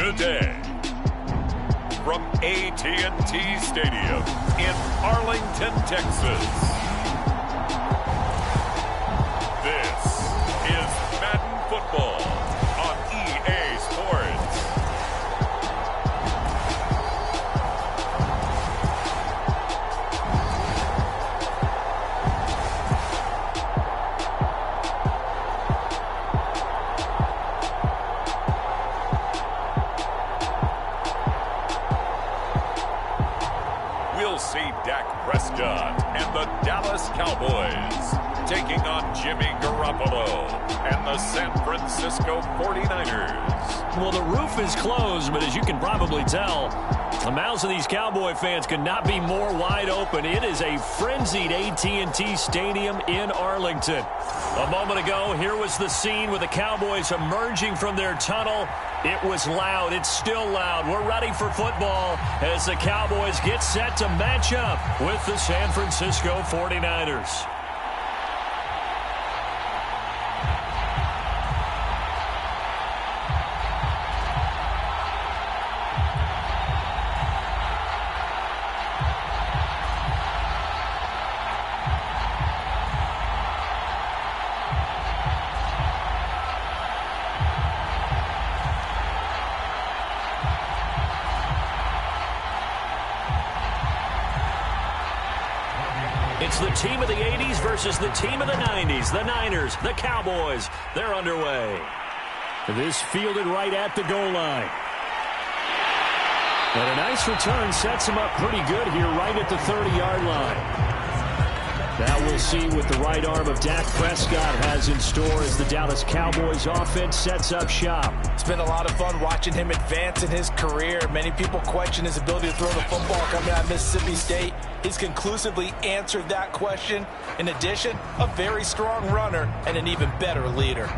today. From AT&T Stadium in Arlington, Texas. This is Madden Football on EA Sports. We'll see Dak Prescott and the Dallas Cowboys taking on Jimmy Garoppolo and the San Francisco 49ers. Well, the roof is closed, but as you can probably tell, the mouths of these Cowboy fans could not be more wide open. It is a frenzied AT&T Stadium in Arlington. A moment ago, here was the scene with the Cowboys emerging from their tunnel. It was loud. It's still loud. We're ready for football as the Cowboys get set to match up with the San Francisco 49ers. It's the team of the 80s versus the team of the 90s. The Niners, the Cowboys, they're underway. This fielded right at the goal line. And a nice return sets him up pretty good here right at the 30-yard line. Now we'll see what the right arm of Dak Prescott has in store as the Dallas Cowboys offense sets up shop. It's been a lot of fun watching him advance in his career. Many people question his ability to throw the football coming out of Mississippi State. He's conclusively answered that question. In addition, a very strong runner and an even better leader.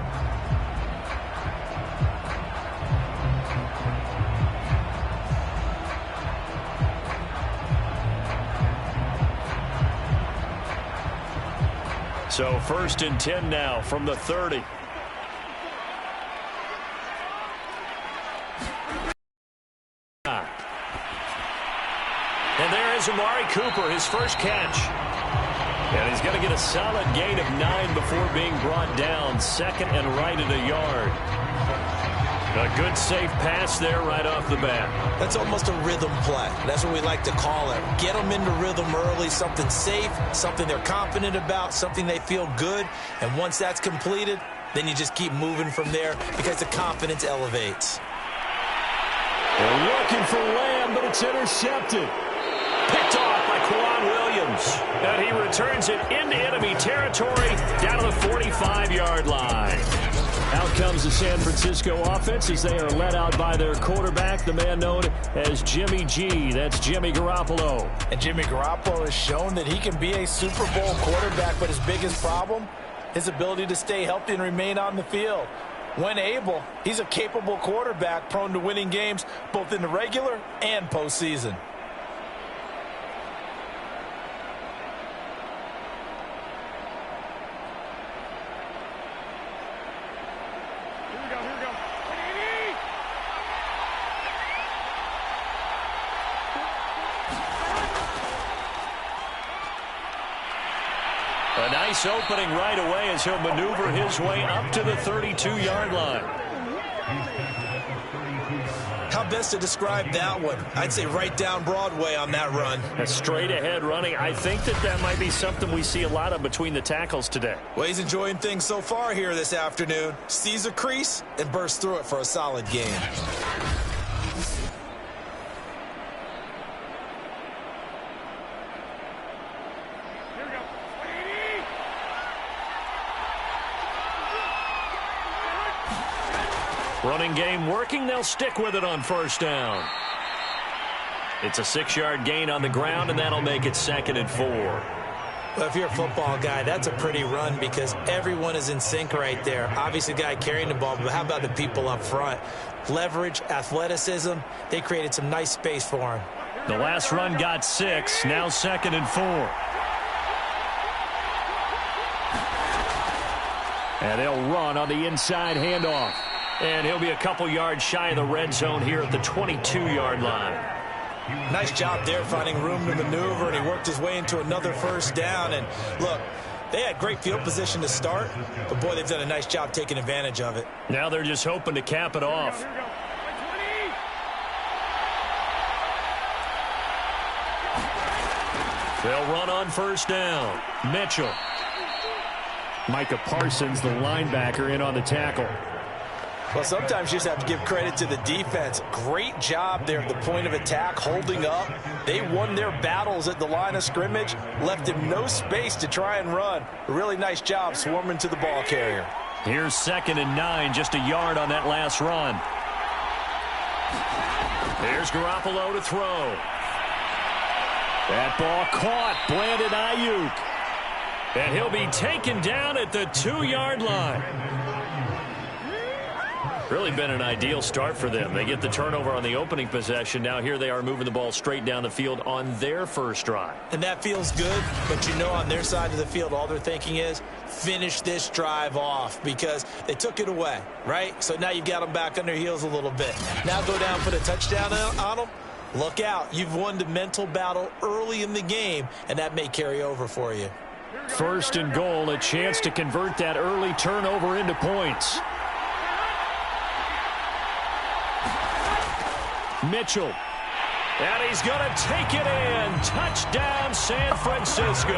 So 1st and 10 now from the 30. And there is Amari Cooper, his first catch. And he's going to get a solid gain of 9 before being brought down. 2nd and right at a yard. A good safe pass there right off the bat. That's almost a rhythm play. That's what we like to call it. Get them into rhythm early, something safe, something they're confident about, something they feel good. And once that's completed, then you just keep moving from there because the confidence elevates. They're looking for Lamb, but it's intercepted. Picked off by Quan Williams. And he returns it into enemy territory down to the 45-yard line. Out comes the San Francisco offense as they are led out by their quarterback, the man known as Jimmy G. That's Jimmy Garoppolo. And Jimmy Garoppolo has shown that he can be a Super Bowl quarterback, but his biggest problem, his ability to stay healthy and remain on the field. When able, he's a capable quarterback prone to winning games both in the regular and postseason. A nice opening right away as he'll maneuver his way up to the 32-yard line. How best to describe that one? I'd say right down Broadway on that run. A straight-ahead running. I think that might be something we see a lot of between the tackles today. Well, he's enjoying things so far here this afternoon. Sees a crease and bursts through it for a solid gain. Running game working. They'll stick with it on 1st down. It's a 6-yard gain on the ground, and that'll make it 2nd and 4. Well, if you're a football guy, that's a pretty run because everyone is in sync right there. Obviously, the guy carrying the ball, but how about the people up front? Leverage, athleticism, they created some nice space for him. The last run got 6, now 2nd and 4. And they'll run on the inside handoff. And he'll be a couple yards shy of the red zone here at the 22-yard line. Nice job there finding room to maneuver, and he worked his way into another first down. And look, they had great field position to start, but boy, they've done a nice job taking advantage of it. Now they're just hoping to cap it off. They'll run on first down. Mitchell. Micah Parsons, the linebacker, in on the tackle. Well, sometimes you just have to give credit to the defense. Great job there at the point of attack, holding up. They won their battles at the line of scrimmage, left him no space to try and run. A really nice job swarming to the ball carrier. Here's 2nd and 9, just a yard on that last run. Here's Garoppolo to throw. That ball caught. Brandon Ayuk. And he'll be taken down at the 2-yard line. Really been an ideal start for them. They get the turnover on the opening possession. Now here they are moving the ball straight down the field on their first drive. And that feels good, but you know on their side of the field all they're thinking is finish this drive off because they took it away, right? So now you've got them back on their heels a little bit. Now go down, put a touchdown on them. Look out. You've won the mental battle early in the game, and that may carry over for you. 1st and goal, a chance to convert that early turnover into points. Mitchell. And he's going to take it in. Touchdown, San Francisco.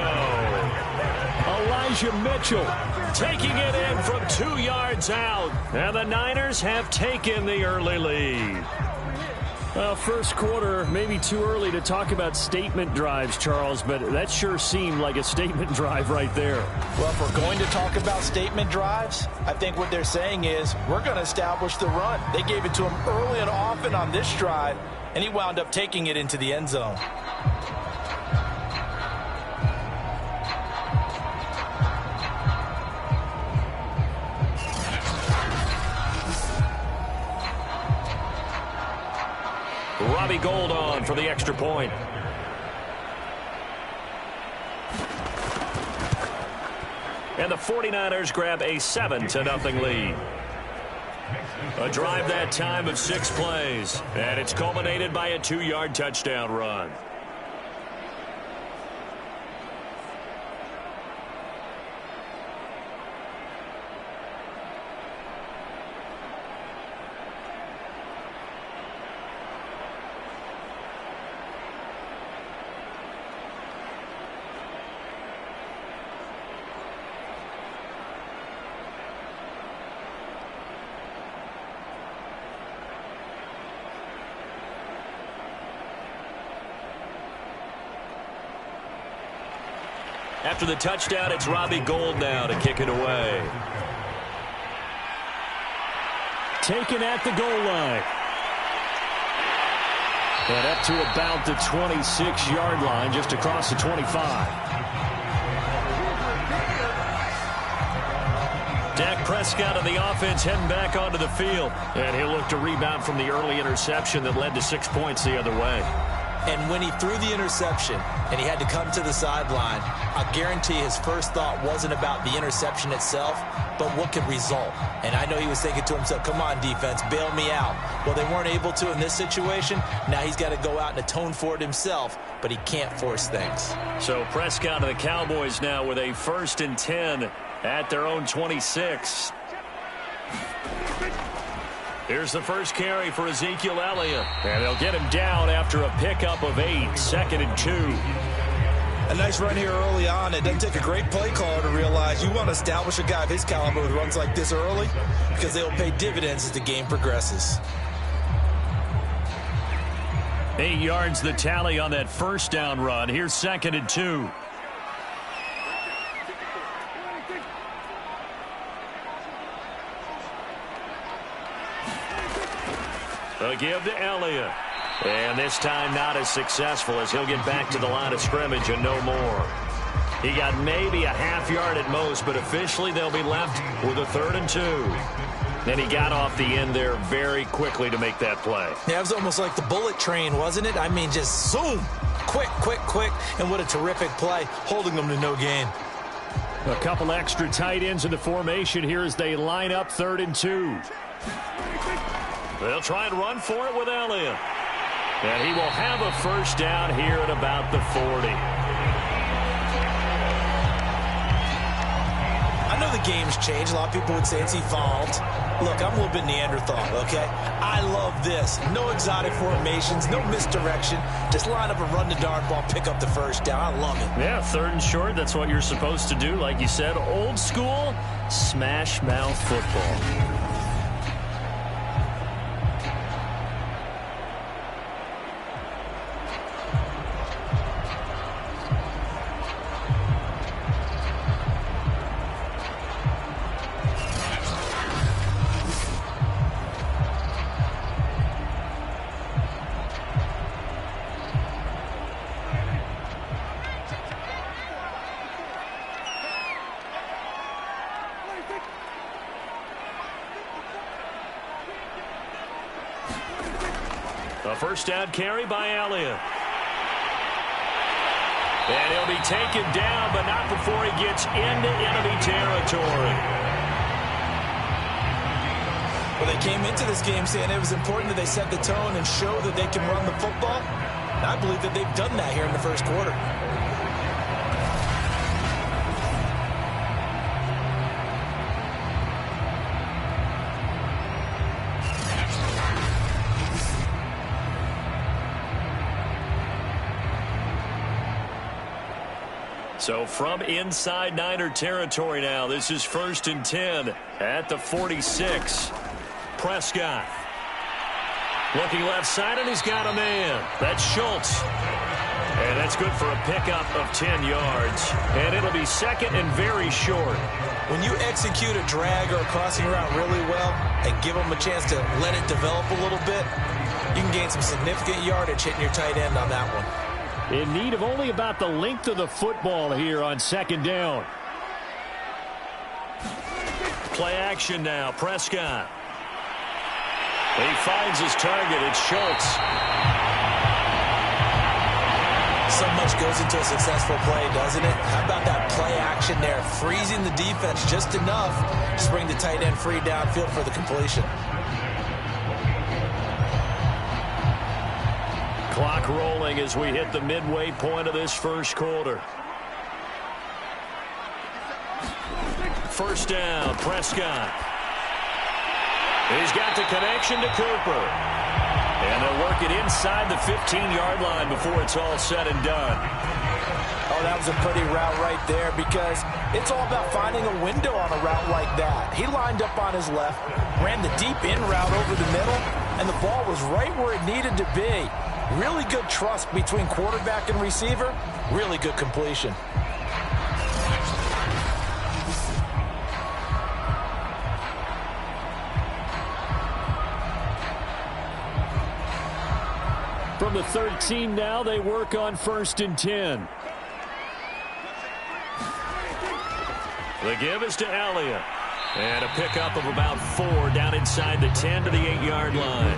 Elijah Mitchell taking it in from 2 yards out. And the Niners have taken the early lead. Well, first quarter, maybe too early to talk about statement drives, Charles, but that sure seemed like a statement drive right there. Well, if we're going to talk about statement drives, I think what they're saying is we're going to establish the run. They gave it to him early and often on this drive, and he wound up taking it into the end zone. Robbie Gould on for the extra point. And the 49ers grab a 7-0 lead. A drive that time of 6 plays. And it's culminated by a 2-yard touchdown run. After the touchdown, it's Robbie Gould now to kick it away. Taken at the goal line. And up to about the 26-yard line, just across the 25. Dak Prescott and the offense heading back onto the field. And he'll look to rebound from the early interception that led to 6 points the other way. And when he threw the interception and he had to come to the sideline, I guarantee his first thought wasn't about the interception itself, but what could result. And I know he was thinking to himself, come on, defense, bail me out. Well, they weren't able to in this situation. Now he's got to go out and atone for it himself, but he can't force things. So Prescott and the Cowboys now with a 1st and 10 at their own 26. Here's the first carry for Ezekiel Elliott. And they'll get him down after a pickup of 8, 2nd and 2. A nice run here early on. It doesn't take a great play caller to realize you want to establish a guy of his caliber who runs like this early because they'll pay dividends as the game progresses. 8 yards the tally on that first down run. Here's 2nd and 2. A give to Elliott. And this time not as successful as he'll get back to the line of scrimmage and no more. He got maybe a half yard at most, but officially they'll be left with a 3rd and 2. And he got off the end there very quickly to make that play. Yeah, it was almost like the bullet train, wasn't it? I mean, just zoom. Quick, quick, quick. And what a terrific play, holding them to no gain. A couple extra tight ends in the formation here as they line up 3rd and 2. They'll try and run for it with Elliott. And he will have a first down here at about the 40. I know the game's changed. A lot of people would say it's evolved. Look, I'm a little bit Neanderthal, okay? I love this. No exotic formations, no misdirection. Just line up and run the darn ball, pick up the first down. I love it. Yeah, 3rd and short. That's what you're supposed to do. Like you said, old school, smash mouth football. A first down carry by Elliott. And he'll be taken down, but not before he gets into enemy territory. Well, they came into this game saying it was important that they set the tone and show that they can run the football. And I believe that they've done that here in the first quarter. So from inside Niner territory now, this is 1st and 10 at the 46. Prescott looking left side, and he's got a man. That's Schultz. And that's good for a pickup of 10 yards. And it'll be 2nd and very short. When you execute a drag or a crossing route really well and give them a chance to let it develop a little bit, you can gain some significant yardage hitting your tight end on that one. In need of only about the length of the football here on 2nd down. Play action now. Prescott. He finds his target. It's Schultz. So much goes into a successful play, doesn't it? How about that play action there? Freezing the defense just enough to bring the tight end free downfield for the completion. Clock rolling as we hit the midway point of this first quarter. First down, Prescott. He's got the connection to Cooper. And they'll work it inside the 15-yard line before it's all said and done. Oh, that was a pretty route right there because it's all about finding a window on a route like that. He lined up on his left, ran the deep in route over the middle, and the ball was right where it needed to be. Really good trust between quarterback and receiver. Really good completion. From the 13 now, they work on 1st and 10. The give is to Elliott. And a pickup of about 4 down inside the 10 to the 8-yard line.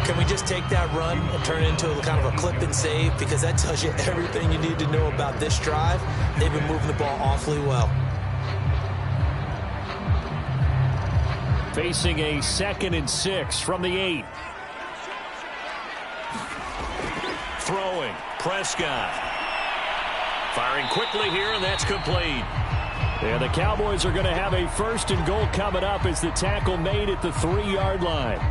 Can we just take that run and turn it into a kind of a clip and save? Because that tells you everything you need to know about this drive. They've been moving the ball awfully well. Facing a 2nd and 6 from the 8. Throwing, Prescott. Firing quickly here, and that's complete. And the Cowboys are going to have a 1st and goal coming up as the tackle made at the 3-yard line.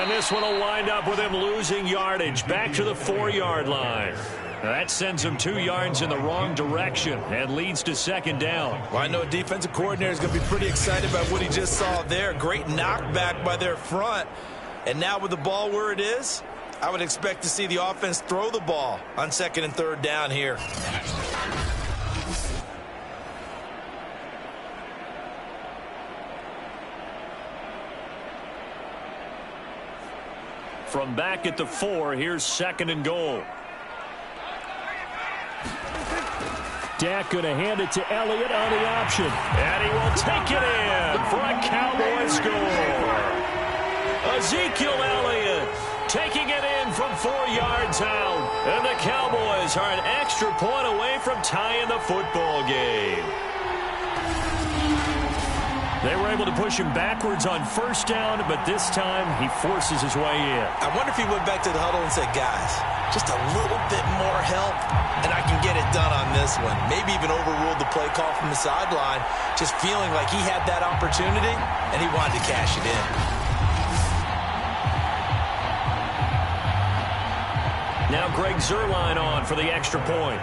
This one will wind up with him losing yardage back to the 4-yard line. That sends him 2 yards in the wrong direction and leads to 2nd down. Well, I know a defensive coordinator is going to be pretty excited about what he just saw there. Great knockback by their front. And now with the ball where it is, I would expect to see the offense throw the ball on 2nd and 3rd down here. From back at the 4, here's 2nd and goal. Dak going to hand it to Elliott on the option. And he will take it in for a Cowboys score. Ezekiel Elliott taking it in from 4 yards out. And the Cowboys are an extra point away from tying the football game. They were able to push him backwards on first down, but this time he forces his way in. I wonder if he went back to the huddle and said, guys, just a little bit more help, and I can get it done on this one. Maybe even overruled the play call from the sideline, just feeling like he had that opportunity, and he wanted to cash it in. Now Greg Zuerlein on for the extra point.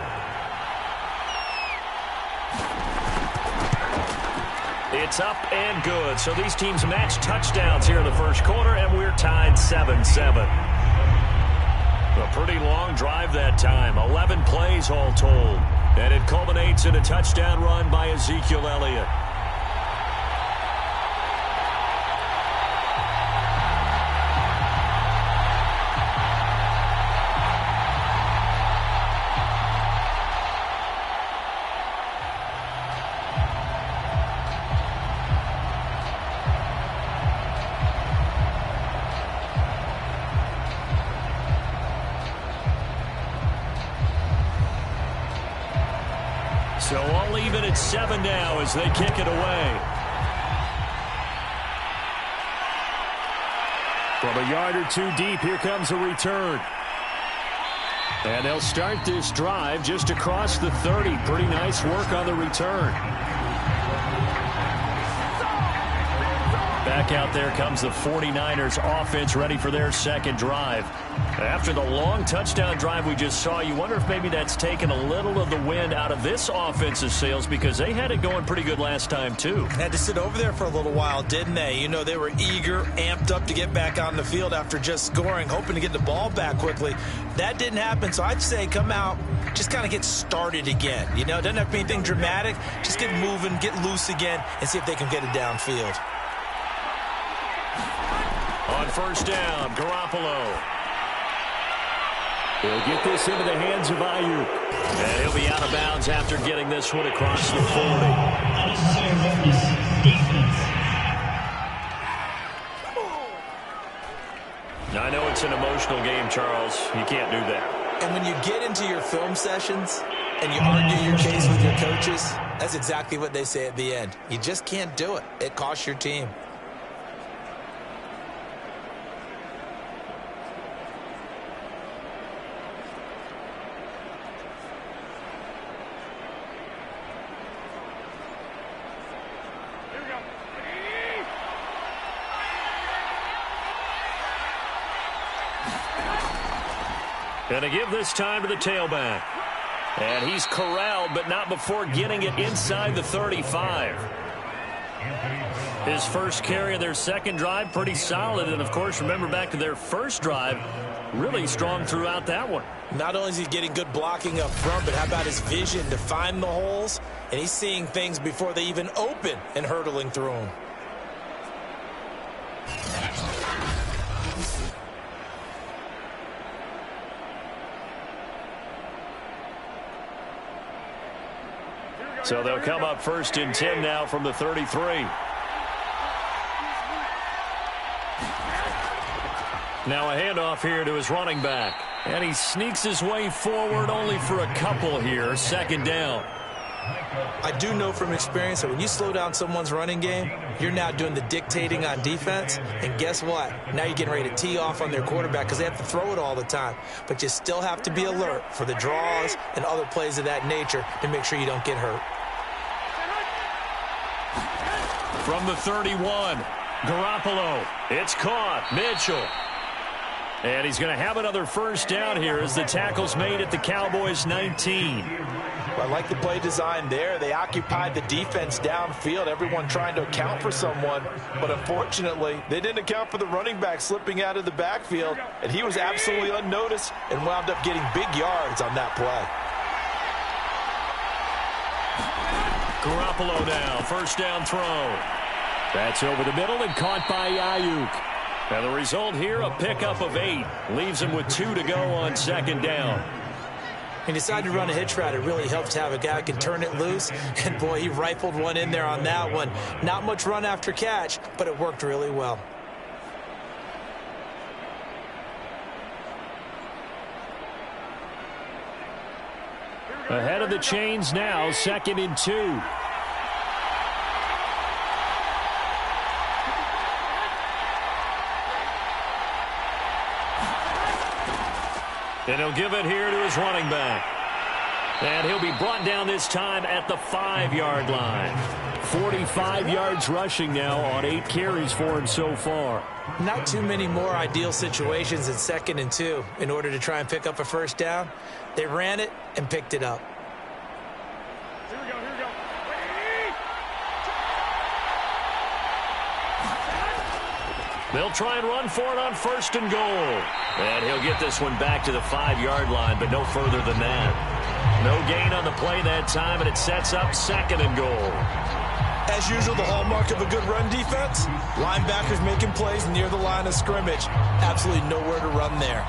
It's up and good. So these teams match touchdowns here in the first quarter, and we're tied 7-7. A pretty long drive that time. 11 plays all told. And it culminates in a touchdown run by Ezekiel Elliott. So all even at 7 now as they kick it away. From a yard or two deep, here comes a return. And they'll start this drive just across the 30. Pretty nice work on the return. Back out there comes the 49ers offense ready for their second drive. After the long touchdown drive we just saw, you wonder if maybe that's taken a little of the wind out of this offensive sails because they had it going pretty good last time too. Had to sit over there for a little while, didn't they? You know, they were eager, amped up to get back on the field after just scoring, hoping to get the ball back quickly. That didn't happen, so I'd say come out, just kind of get started again. You know, it doesn't have to be anything dramatic. Just get moving, get loose again, and see if they can get it downfield. On first down, Garoppolo. He'll get this into the hands of Ayuk. And he'll be out of bounds after getting this one across the 40. I know it's an emotional game, Charles. You can't do that. And when you get into your film sessions and you argue your case with your coaches, that's exactly what they say at the end. You just can't do it. It costs your team. And to give this time to the tailback. And he's corralled, but not before getting it inside the 35. His first carry of their second drive, pretty solid. And, of course, remember back to their first drive, really strong throughout that one. Not only is he getting good blocking up front, but how about his vision to find the holes? And he's seeing things before they even open and hurtling through them. So they'll come up first and 10 now from the 33. Now a handoff here to his running back. And he sneaks his way forward only for a couple here. Second down. I do know from experience that when you slow down someone's running game, you're now doing the dictating on defense. And guess what? Now you're getting ready to tee off on their quarterback because they have to throw it all the time. But you still have to be alert for the draws and other plays of that nature to make sure you don't get hurt. From the 31, Garoppolo. It's caught. Mitchell. And he's going to have another first down here as the tackle's made at the Cowboys 19. I like the play design there. They occupied the defense downfield, everyone trying to account for someone. But unfortunately, they didn't account for the running back slipping out of the backfield. And he was absolutely unnoticed and wound up getting big yards on that play. Garoppolo now, first down throw. That's over the middle and caught by Ayuk. And the result here, a pickup of 8. Leaves him with 2 to go on second down. He decided to run a hitch route. It really helps to have a guy who can turn it loose. And, boy, he rifled one in there on that one. Not much run after catch, but it worked really well. Ahead of the chains now, 2nd and 2. And he'll give it here to his running back. And he'll be brought down this time at the 5-yard line. 45 yards rushing now on 8 carries for him so far. Not too many more ideal situations in 2nd and 2 in order to try and pick up a first down. They ran it and picked it up. Here we go. They'll try and run for it on 1st and goal. And he'll get this one back to the 5-yard line, but no further than that. No gain on the play that time, and it sets up 2nd and goal. As usual, the hallmark of a good run defense, linebackers making plays near the line of scrimmage. Absolutely nowhere to run there.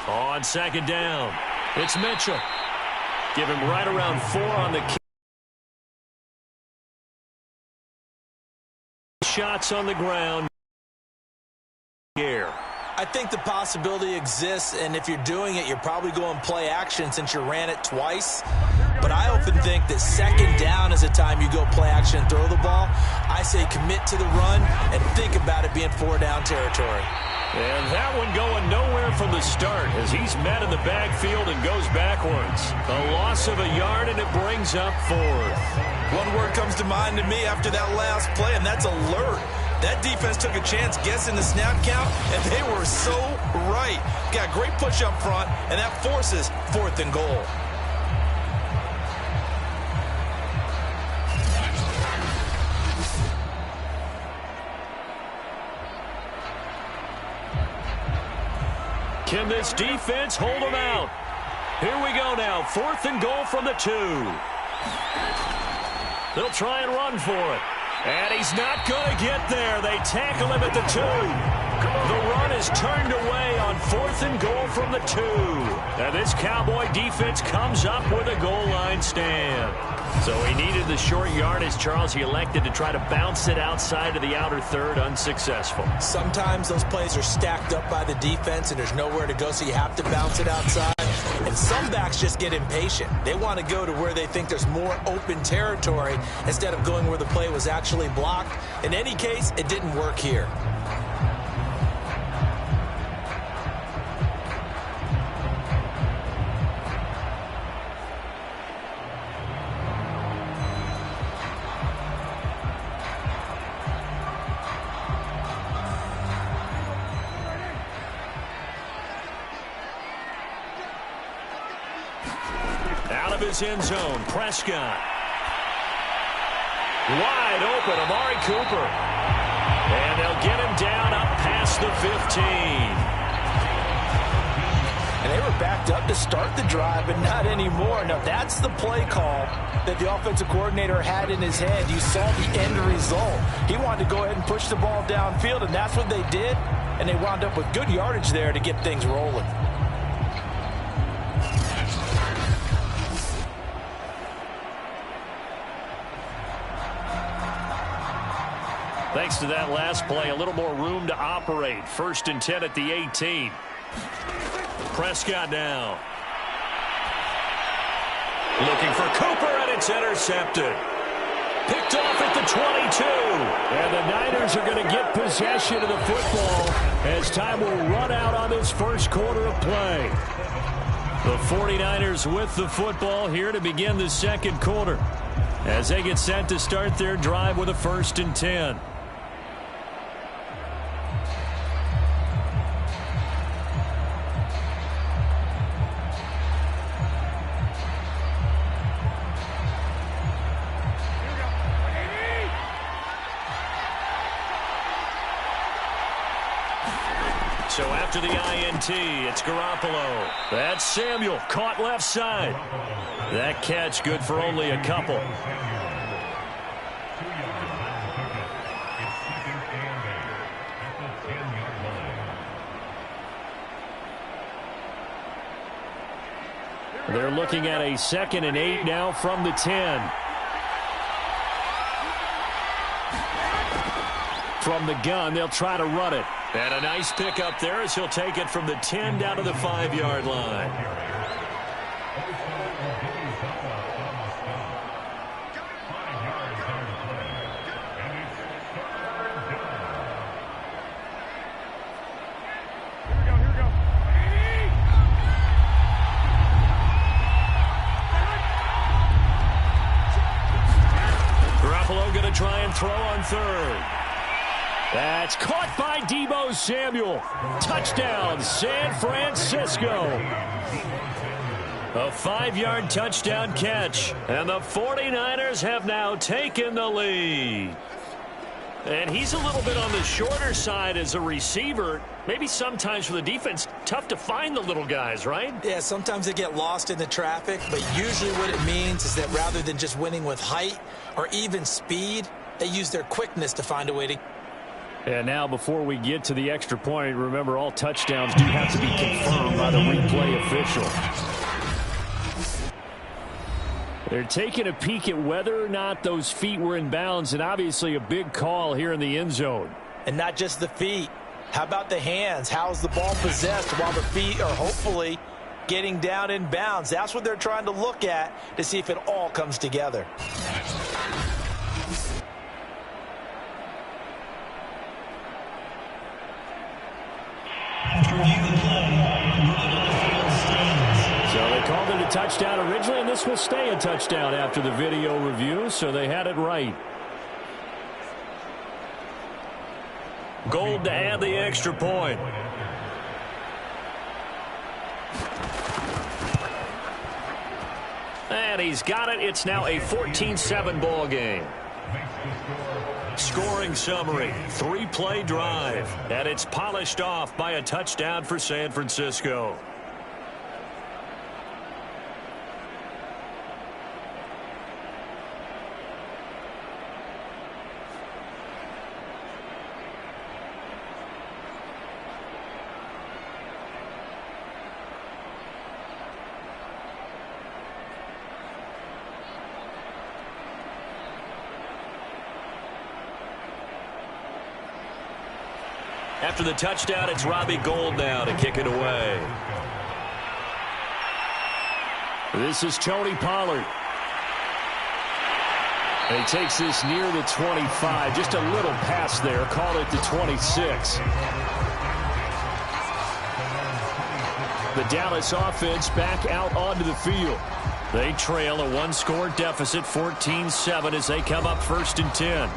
On 2nd down, it's Mitchell. Give him right around 4 on the kick. Shots on the ground. Here. I think the possibility exists, and if you're doing it, you're probably going play action since you ran it twice. But I often think that 2nd down is a time you go play action and throw the ball. I say commit to the run and think about it being 4-down territory. And that one going nowhere from the start as he's met in the backfield and goes backwards. A loss of a yard, and it brings up 4th. One word comes to mind to me after that last play, and that's alert. That defense took a chance guessing the snap count, and they were so right. Got great push up front, and that forces 4th and goal. Can this defense hold them out? Here we go now. 4th and goal from the 2. They'll try and run for it. And he's not going to get there. They tackle him at the 2. The run is turned away on 4th and goal from the 2. And this Cowboy defense comes up with a goal line stand. So he needed the short yardage, Charles. He elected to try to bounce it outside of the outer third, unsuccessful. Sometimes those plays are stacked up by the defense and there's nowhere to go, so you have to bounce it outside. And some backs just get impatient. They want to go to where they think there's more open territory instead of going where the play was actually blocked. In any case, it didn't work here. End zone. Prescott. Wide open. Amari Cooper. And they'll get him down up past the 15. And they were backed up to start the drive, but not anymore. Now, that's the play call that the offensive coordinator had in his head. You saw the end result. He wanted to go ahead and push the ball downfield, and that's what they did. And they wound up with good yardage there to get things rolling. Thanks to that last play, a little more room to operate. 1st and 10 at the 18. Prescott now. Looking for Cooper, and it's intercepted. Picked off at the 22. And the Niners are going to get possession of the football as time will run out on this first quarter of play. The 49ers with the football here to begin the second quarter as they get set to start their drive with a 1st and 10. So after the INT, it's Garoppolo. That's Samuel, caught left side. That catch good for only a couple. They're looking at a 2nd and 8 now from the 10. From the gun, they'll try to run it. And a nice pickup there as he'll take it from the 10 down to the 5-yard line. Going to try and throw on 3rd. That's caught by Deebo Samuel. Touchdown, San Francisco. A 5-yard touchdown catch. And the 49ers have now taken the lead. And he's a little bit on the shorter side as a receiver. Maybe sometimes for the defense, tough to find the little guys, right? Yeah, sometimes they get lost in the traffic, but usually what it means is that rather than just winning with height or even speed, they use their quickness to find a way to... And now before we get to the extra point, remember all touchdowns do have to be confirmed by the replay official. They're taking a peek at whether or not those feet were in bounds, and obviously a big call here in the end zone. And not just the feet. How about the hands? How's the ball possessed while the feet are hopefully getting down in bounds? That's what they're trying to look at to see if it all comes together. So they called it a touchdown originally, and this will stay a touchdown after the video review, so they had it right. Gold to add the extra point. And he's got it. It's now a 14-7 ball game. Scoring summary, 3-play drive, and it's polished off by a touchdown for San Francisco. After the touchdown, it's Robbie Gould now to kick it away. This is Tony Pollard. And he takes this near the 25. Just a little pass there. Call it the 26. The Dallas offense back out onto the field. They trail a one-score deficit, 14-7, as they come up 1st and 10.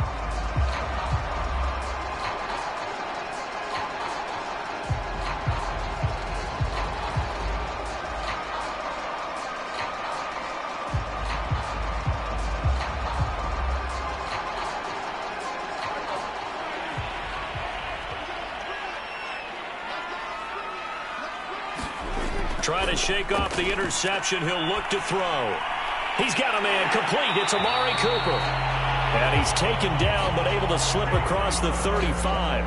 Try to shake off the interception. He'll look to throw. He's got a man complete. It's Amari Cooper. And he's taken down but able to slip across the 35.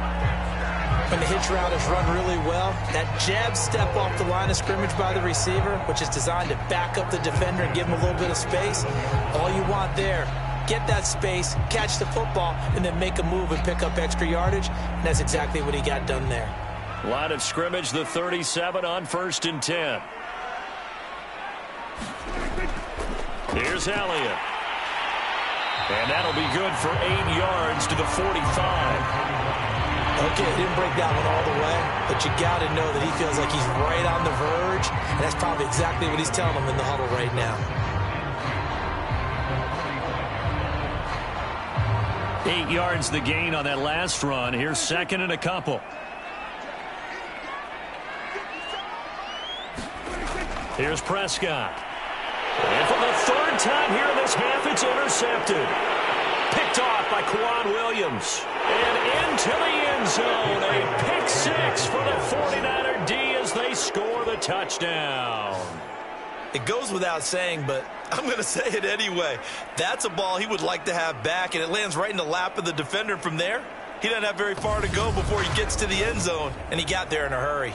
When the hitch route is run really well, that jab step off the line of scrimmage by the receiver, which is designed to back up the defender and give him a little bit of space, all you want there, get that space, catch the football, and then make a move and pick up extra yardage. And that's exactly what he got done there. Line of scrimmage, the 37 on 1st and 10. Here's Elliott. And that'll be good for 8 yards to the 45. Okay, didn't break that one all the way, but you got to know that he feels like he's right on the verge, and that's probably exactly what he's telling them in the huddle right now. 8 yards the gain on that last run. Here's 2nd and a couple. Here's Prescott. And for the 3rd time here in this half, it's intercepted. Picked off by Quan Williams. And into the end zone. A pick 6 for the 49er D as they score the touchdown. It goes without saying, but I'm going to say it anyway. That's a ball he would like to have back, and it lands right in the lap of the defender. From there, he doesn't have very far to go before he gets to the end zone, and he got there in a hurry.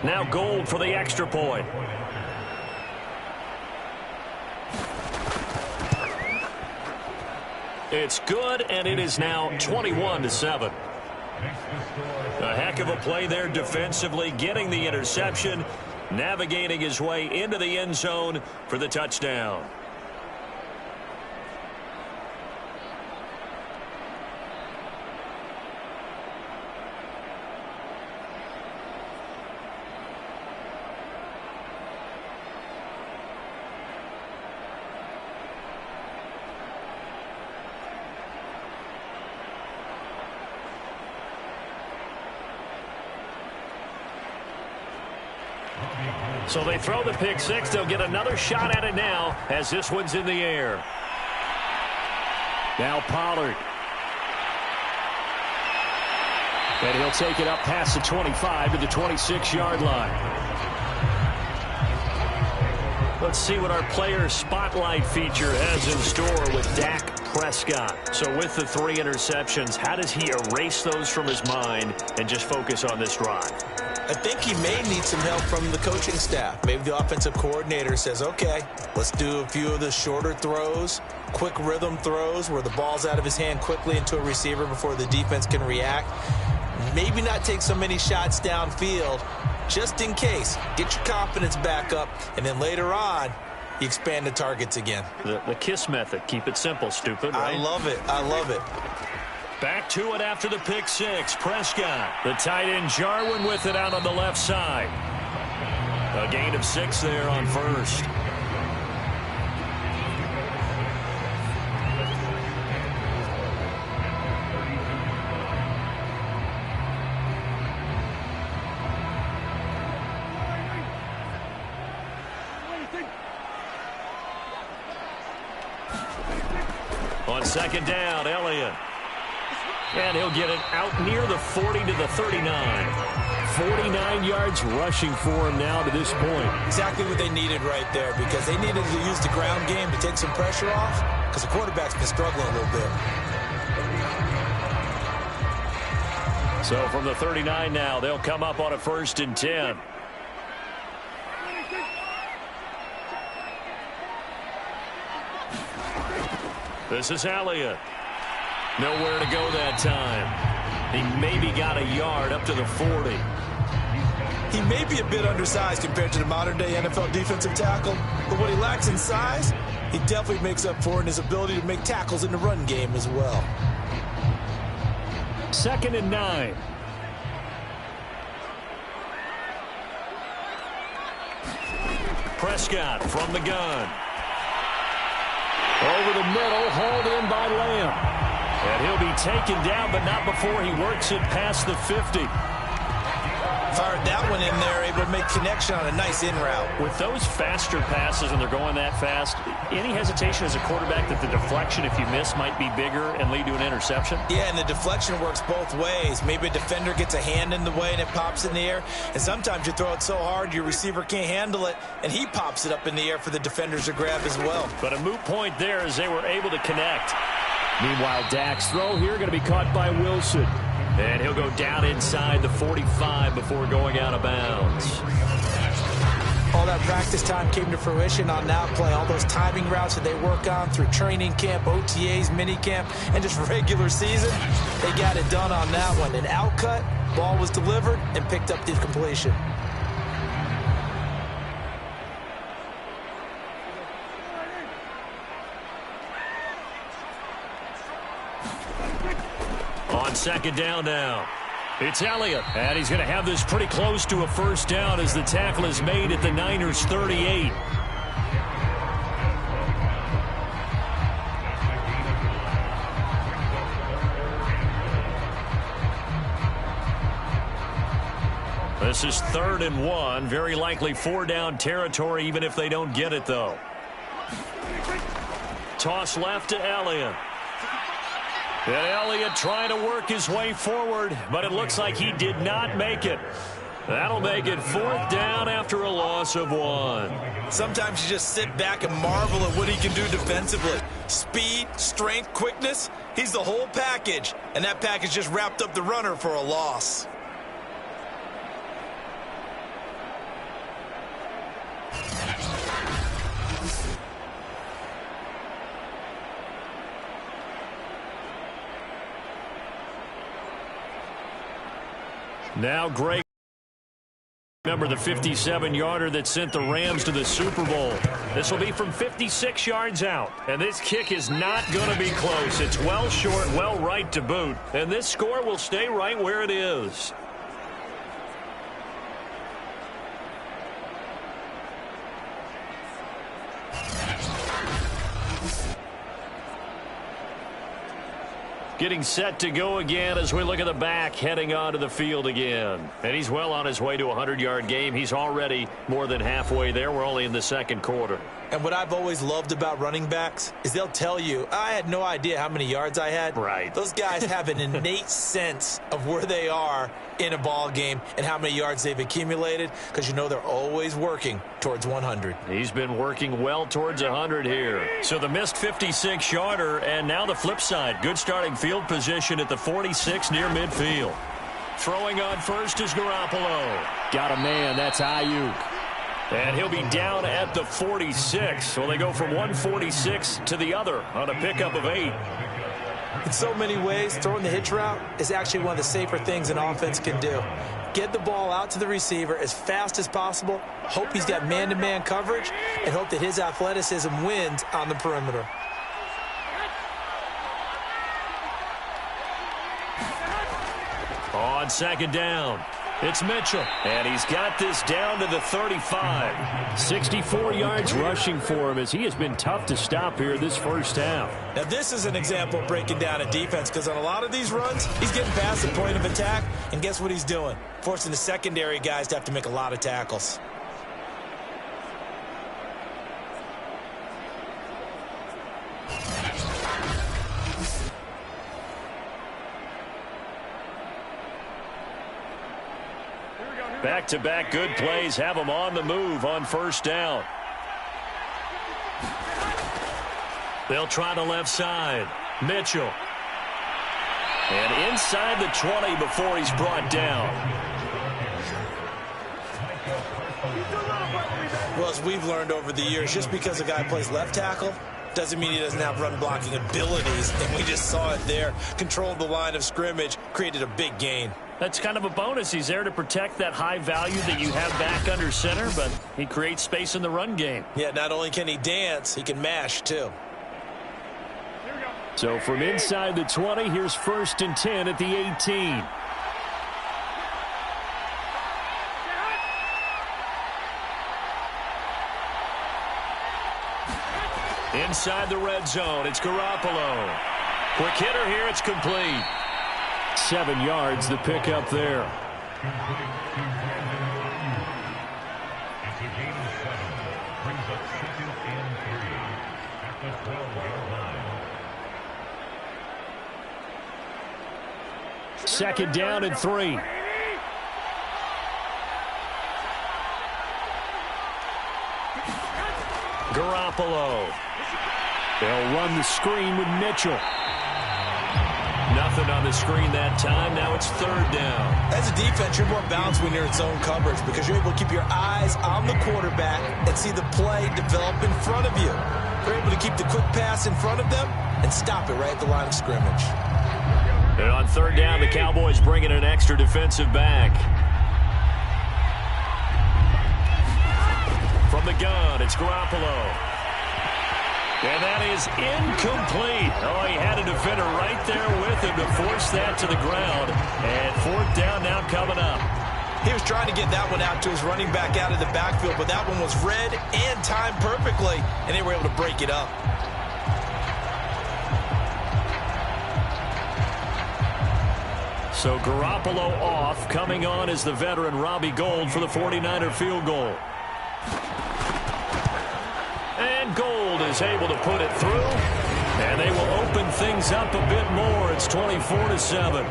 Now Gold for the extra point. It's good, and it is now 21-7. A heck of a play there defensively, getting the interception, navigating his way into the end zone for the touchdown. So they throw the pick six. They'll get another shot at it now as this one's in the air. Now Pollard. And he'll take it up past the 25 to the 26-yard line. Let's see what our player spotlight feature has in store with Dak Prescott. So with the 3 interceptions, how does he erase those from his mind and just focus on this drive? I think he may need some help from the coaching staff. Maybe the offensive coordinator says, okay, let's do a few of the shorter throws, quick rhythm throws where the ball's out of his hand quickly into a receiver before the defense can react. Maybe not take so many shots downfield just in case. Get your confidence back up, and then later on, you expand the targets again. The KISS method. Keep it simple, stupid, right? I love it. I love it. Back to it after the pick six. Prescott, the tight end Jarwin with it out on the left side. A gain of 6 there on first. On second down, Elliott. And he'll get it out near the 40 to the 39. 49 yards rushing for him now to this point. Exactly what they needed right there, because they needed to use the ground game to take some pressure off, because the quarterback's been struggling a little bit. So from the 39 now, they'll come up on a 1st and 10. This is Elliott. Nowhere to go that time. He maybe got a yard up to the 40. He may be a bit undersized compared to the modern-day NFL defensive tackle, but what he lacks in size, he definitely makes up for in his ability to make tackles in the run game as well. 2nd and 9. Prescott from the gun. Over the middle, hauled in by Lamb. And he'll be taken down, but not before he works it past the 50. Fired that one in there, able to make connection on a nice in route. With those faster passes and they're going that fast, any hesitation as a quarterback that the deflection, if you miss, might be bigger and lead to an interception? Yeah, and the deflection works both ways. Maybe a defender gets a hand in the way and it pops in the air. And sometimes you throw it so hard your receiver can't handle it, and he pops it up in the air for the defenders to grab as well. But a moot point there as they were able to connect. Meanwhile, Dak's throw here going to be caught by Wilson. And he'll go down inside the 45 before going out of bounds. All that practice time came to fruition on that play. All those timing routes that they work on through training camp, OTAs, minicamp, and just regular season, they got it done on that one. An outcut, ball was delivered, and picked up the completion. On second down now, it's Elliott, and he's going to have this pretty close to a 1st down as the tackle is made at the Niners' 38. This is 3rd and 1. Very likely 4-down territory, even if they don't get it, though. Toss left to Elliott. And Elliott trying to work his way forward, but it looks like he did not make it. That'll make it 4th down after a loss of 1. Sometimes you just sit back and marvel at what he can do defensively. Speed, strength, quickness, he's the whole package. And that package just wrapped up the runner for a loss. Now Gray. Remember the 57-yarder that sent the Rams to the Super Bowl. This will be from 56 yards out. And this kick is not going to be close. It's well short, well right to boot. And this score will stay right where it is. Getting set to go again as we look at the back heading onto the field again. And he's well on his way to a 100-yard game. He's already more than halfway there. We're only in the second quarter. And what I've always loved about running backs is they'll tell you, I had no idea how many yards I had. Right. Those guys have an innate sense of where they are in a ball game and how many yards they've accumulated, because you know they're always working towards 100. He's been working well towards 100 here. So the missed 56-yarder, and now the flip side. Good starting field position at the 46 near midfield. Throwing on first is Garoppolo. Got a man. That's Ayuk. And he'll be down at the 46. So they go from 146 to the other on a pickup of 8. In so many ways, throwing the hitch route is actually one of the safer things an offense can do. Get the ball out to the receiver as fast as possible, hope he's got man-to-man coverage, and hope that his athleticism wins on the perimeter. On second down, it's Mitchell. And he's got this down to the 35. 64 yards rushing for him as he has been tough to stop here this first half. Now, this is an example of breaking down a defense, because on a lot of these runs, he's getting past the point of attack, and guess what he's doing? Forcing the secondary guys to have to make a lot of tackles. Back-to-back good plays have him on the move on first down. They'll try the left side. Mitchell. And inside the 20 before he's brought down. Well, as we've learned over the years, just because a guy plays left tackle doesn't mean he doesn't have run-blocking abilities, and we just saw it there. Controlled the line of scrimmage, created a big gain. That's kind of a bonus. He's there to protect that high value that you have back under center, but he creates space in the run game. Yeah, not only can he dance, he can mash, too. So from inside the 20, here's 1st and 10 at the 18. Inside the red zone, it's Garoppolo. Quick hitter here, it's complete. 7 yards, the pickup there. Second down and 3. Garoppolo. They'll run the screen with Mitchell. Nothing on the screen that time. Now it's 3rd down. As a defense, you're more balanced when you're in zone coverage because you're able to keep your eyes on the quarterback and see the play develop in front of you. You're able to keep the quick pass in front of them and stop it right at the line of scrimmage. And on 3rd down, the Cowboys bring in an extra defensive back. From the gun, it's Garoppolo. And that is incomplete. Oh, he had a defender right there with him to force that to the ground. And 4th down now coming up. He was trying to get that one out to his running back out of the backfield, but that one was read and timed perfectly, and they were able to break it up. So Garoppolo off. Coming on is the veteran Robbie Gould for the 49er field goal. And Gould is able to put it through. And they will open things up a bit more. It's 24-7.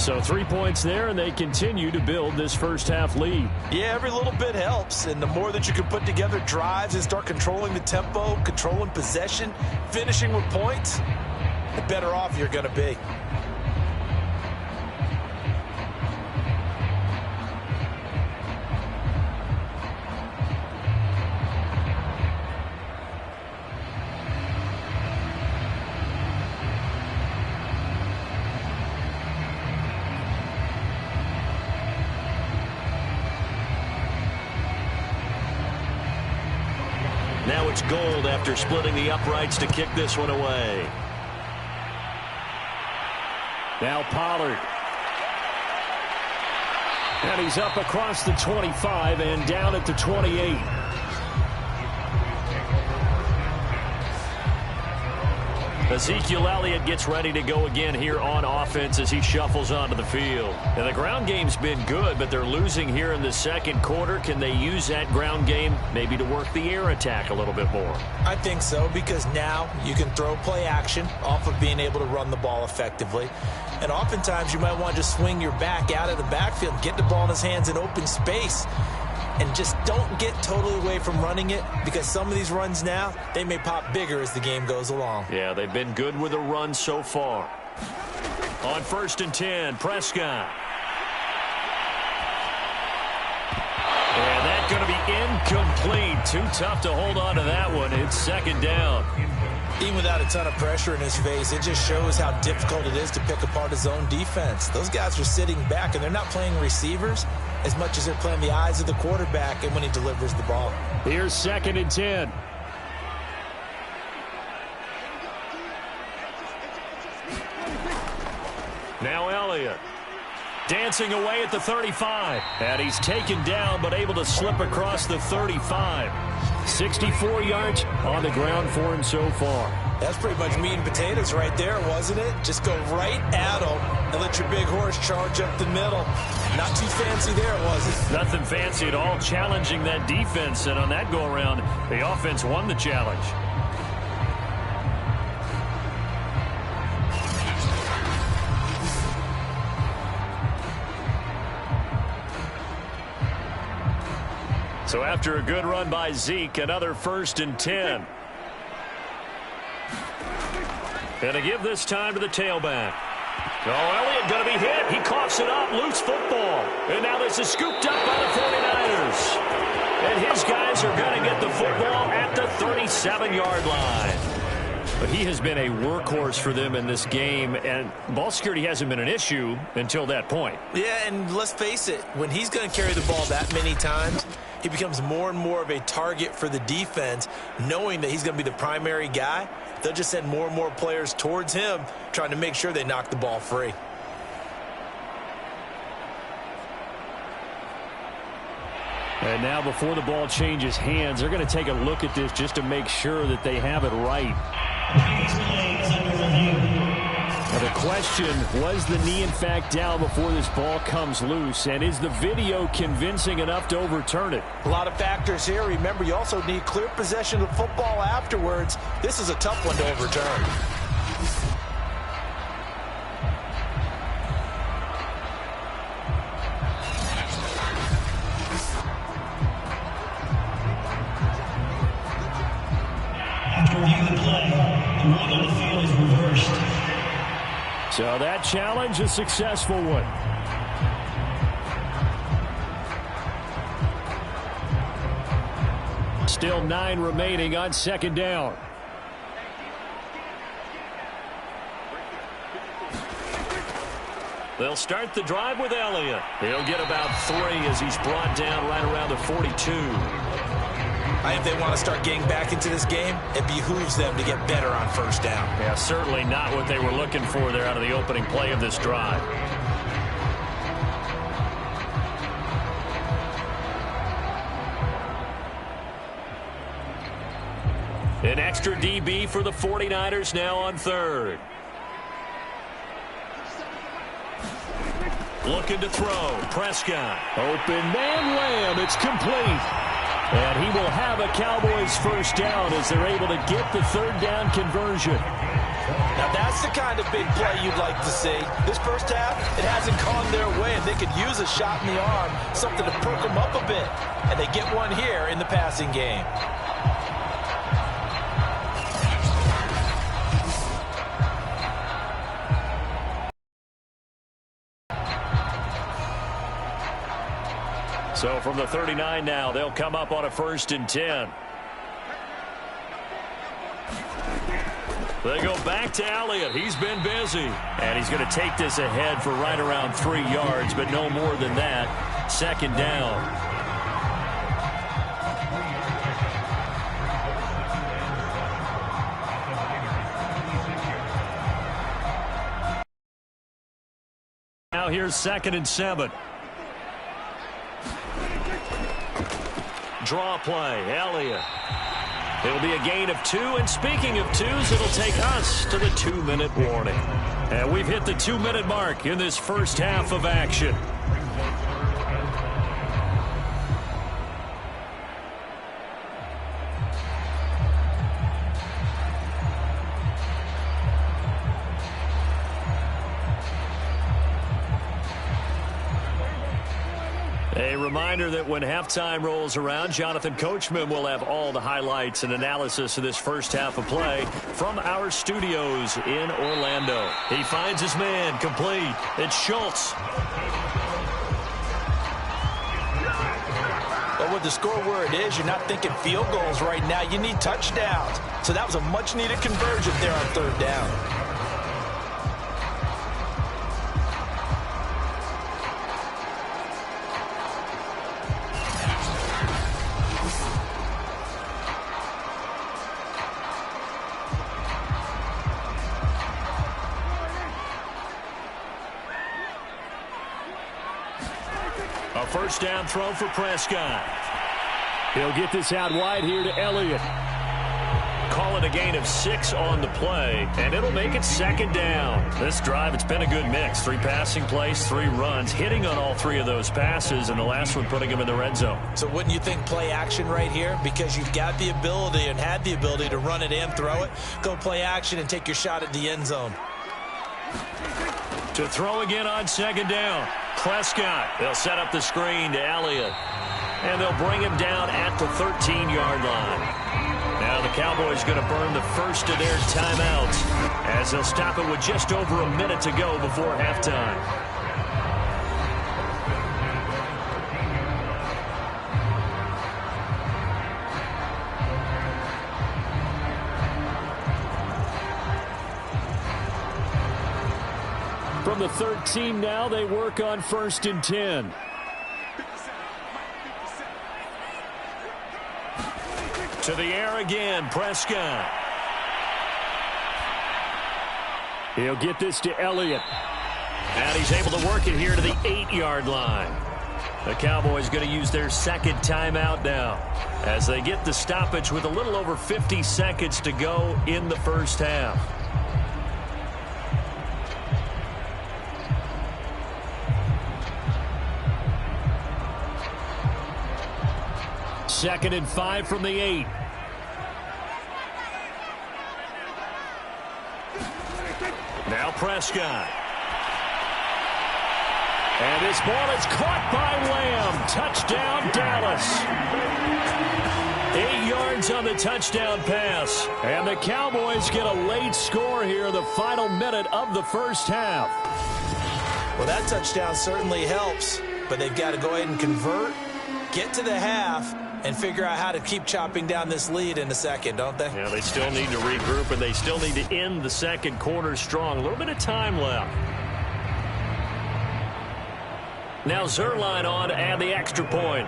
So 3 points there, and they continue to build this first half lead. Yeah, every little bit helps, and the more that you can put together drives and start controlling the tempo, controlling possession, finishing with points, the better off you're going to be. Now it's Gould after splitting the uprights to kick this one away. Now Pollard. And he's up across the 25 and down at the 28. Ezekiel Elliott gets ready to go again here on offense as he shuffles onto the field. And the ground game's been good, but they're losing here in the second quarter. Can they use that ground game maybe to work the air attack a little bit more? I think so, because now you can throw play action off of being able to run the ball effectively. And oftentimes you might want to just swing your back out of the backfield, get the ball in his hands in open space, and just don't get totally away from running it, because some of these runs now, they may pop bigger as the game goes along. Yeah, they've been good with a run so far. On 1st and 10, Prescott. And that's going to be incomplete. Too tough to hold on to that one. It's 2nd down. Even without a ton of pressure in his face, it just shows how difficult it is to pick apart his own defense. Those guys are sitting back, and they're not playing receivers as much as they're playing the eyes of the quarterback and when he delivers the ball. Here's 2nd and 10. Now Elliott. Dancing away at the 35. And he's taken down, but able to slip across the 35. 64 yards on the ground for him so far. That's pretty much meat and potatoes right there, wasn't it? Just go right at him and let your big horse charge up the middle. Not too fancy there, was it? Nothing fancy at all, challenging that defense. And on that go-around, the offense won the challenge. So after a good run by Zeke, another 1st and 10. And to give this time to the tailback. Oh, Elliott going to be hit. He coughs it up. Loose football. And now this is scooped up by the 49ers. And his guys are going to get the football at the 37-yard line. But he has been a workhorse for them in this game, and ball security hasn't been an issue until that point. Yeah, and let's face it, when he's going to carry the ball that many times, he becomes more and more of a target for the defense, knowing that he's going to be the primary guy. They'll just send more and more players towards him, trying to make sure they knock the ball free. And now before the ball changes hands, they're going to take a look at this just to make sure that they have it right. Now the question, was the knee in fact down before this ball comes loose? And is the video convincing enough to overturn it? A lot of factors here. Remember, you also need clear possession of football afterwards. This is a tough one to overturn. So that challenge, a successful one. Still 9 remaining on 2nd down. They'll start the drive with Elliott. He'll get about 3 as he's brought down right around the 42. If they want to start getting back into this game, it behooves them to get better on 1st down. Yeah, certainly not what they were looking for there out of the opening play of this drive. An extra DB for the 49ers now on third. Looking to throw. Prescott. Open man, Lamb. It's complete. And he will have a Cowboys first down as they're able to get the third down conversion. Now that's the kind of big play you'd like to see. This first half, it hasn't gone their way, and they could use a shot in the arm, something to perk them up a bit. And they get one here in the passing game. So from the 39 now, they'll come up on a 1st and 10. They go back to Elliott. He's been busy. And he's going to take this ahead for right around 3 yards, but no more than that. 2nd down. Now here's 2nd and 7. Draw play, Elliott. It'll be a gain of 2, and speaking of 2s, it'll take us to the 2-minute warning. And we've hit the 2-minute mark in this first half of action. A reminder that when halftime rolls around, Jonathan Coachman will have all the highlights and analysis of this first half of play from our studios in Orlando. He finds his man complete. It's Schultz. But with the score where it is, you're not thinking field goals right now. You need touchdowns. So that was a much-needed conversion there on 3rd down. A first down throw for Prescott. He'll get this out wide here to Elliott. Call it a gain of 6 on the play, and it'll make it 2nd down. This drive, it's been a good mix. 3 passing plays, 3 runs, hitting on all 3 of those passes, and the last one putting him in the red zone. So wouldn't you think play action right here? Because you've got the ability and had the ability to run it and throw it. Go play action and take your shot at the end zone. To throw again on 2nd down. Prescott. They'll set up the screen to Elliott. And they'll bring him down at the 13-yard line. Now the Cowboys going to burn the first of their timeouts as they'll stop it with just over a minute to go before halftime. From the 13 now, they work on 1st and 10. To the air again, Prescott. He'll get this to Elliott. And he's able to work it here to the 8-yard line. The Cowboys going to use their 2nd timeout now as they get the stoppage with a little over 50 seconds to go in the first half. 2nd and 5 from the 8. Now Prescott. And this ball is caught by Lamb. Touchdown, Dallas. 8 yards on the touchdown pass. And the Cowboys get a late score here in the final minute of the first half. Well, that touchdown certainly helps, but they've got to go ahead and convert, get to the half, and figure out how to keep chopping down this lead in the second, don't they? Yeah, they still need to regroup, and they still need to end the second quarter strong. A little bit of time left. Now Zerline on to add the extra point.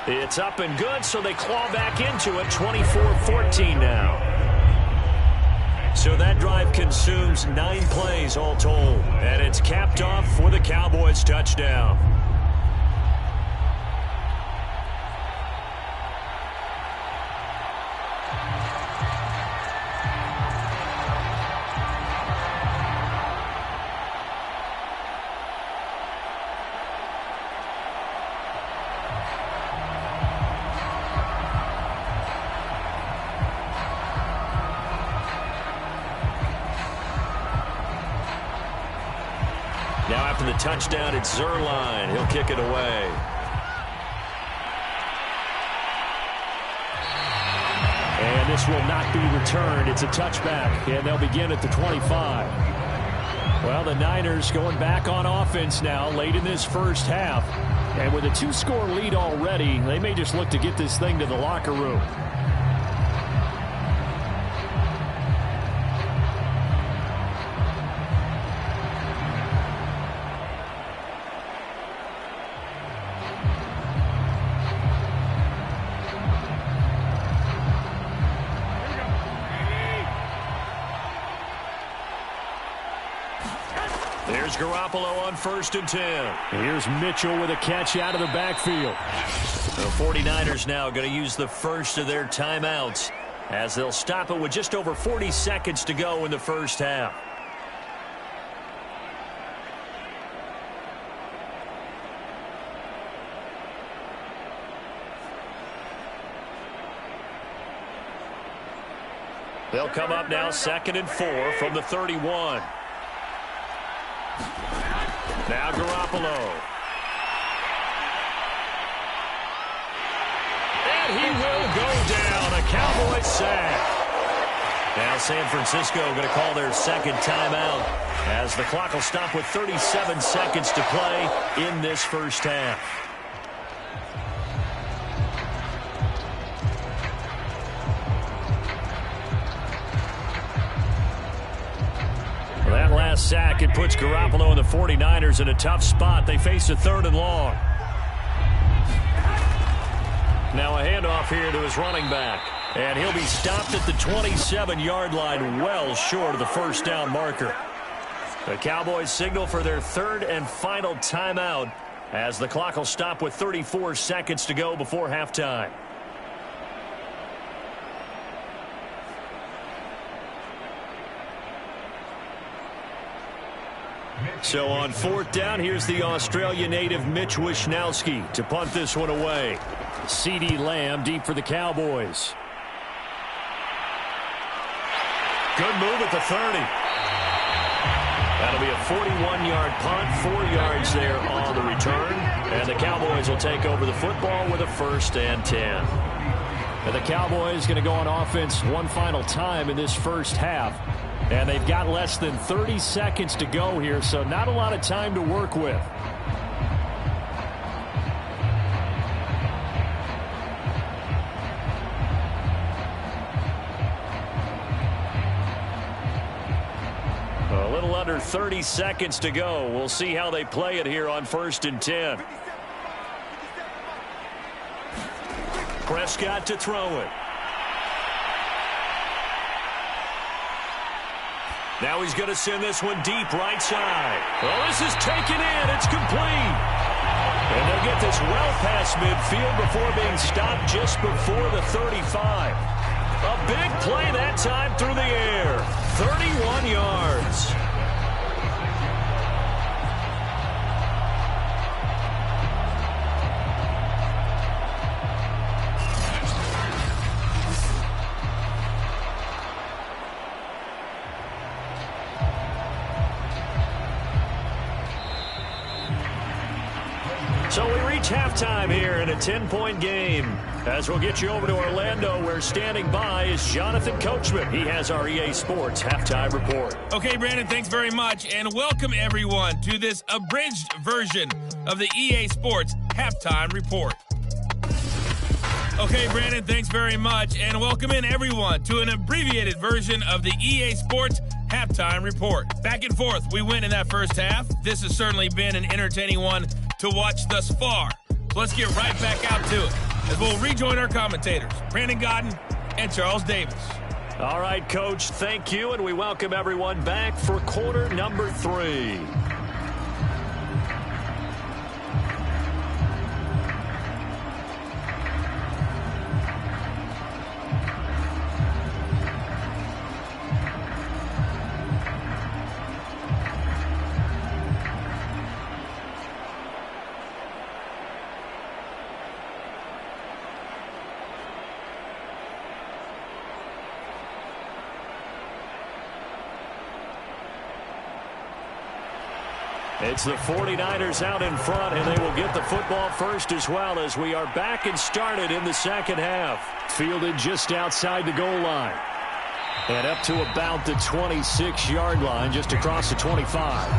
It's up and good, so they claw back into it. 24-14 now. So that drive consumes 9 plays all told. And it's capped off for the Cowboys touchdown. Now after the touchdown, it's Zerline. He'll kick it away. And this will not be returned. It's a touchback, and they'll begin at the 25. Well, the Niners going back on offense now late in this first half. And with a 2-score lead already, they may just look to get this thing to the locker room. There's Garoppolo on 1st and 10. Here's Mitchell with a catch out of the backfield. The 49ers now going to use the first of their timeouts as they'll stop it with just over 40 seconds to go in the first half. They'll come up now 2nd and 4 from the 31. Now Garoppolo. And he will go down. A Cowboys sack. Now San Francisco going to call their second timeout as the clock will stop with 37 seconds to play in this first half. That last sack, it puts Garoppolo and the 49ers in a tough spot. They face a 3rd and long. Now a handoff here to his running back. And he'll be stopped at the 27-yard line, well short of the first down marker. The Cowboys signal for their 3rd and final timeout as the clock will stop with 34 seconds to go before halftime. So on 4th down, here's the Australia native Mitch Wishnowsky to punt this one away. CeeDee Lamb deep for the Cowboys. Good move at the 30. That'll be a 41-yard punt, 4 yards there on the return. And the Cowboys will take over the football with a 1st and 10. And the Cowboys going to go on offense one final time in this first half. And they've got less than 30 seconds to go here, so not a lot of time to work with. A little under 30 seconds to go. We'll see how they play it here on 1st and 10. Prescott to throw it. Now he's going to send this one deep right side. Well, this is taken in. It's complete. And they'll get this well past midfield before being stopped just before the 35. A big play that time through the air. 31 yards. So we reach halftime here in a 10-point game. As we'll get you over to Orlando, where standing by is Jonathan Coachman. He has our EA Sports halftime report. Okay, Brandon, thanks very much, and welcome everyone to this abridged version of the EA Sports halftime report. Okay, Brandon, thanks very much, and welcome in everyone to an abbreviated version of the EA Sports halftime report. Back and forth, we win in that first half. This has certainly been an entertaining one to watch thus far. So let's get right back out to it as we'll rejoin our commentators, Brandon Godden and Charles Davis. All right, Coach, thank you, and we welcome everyone back for quarter number 3. It's the 49ers out in front, and they will get the football first as well as we are back and started in the second half. Fielded just outside the goal line. And up to about the 26-yard line, just across the 25.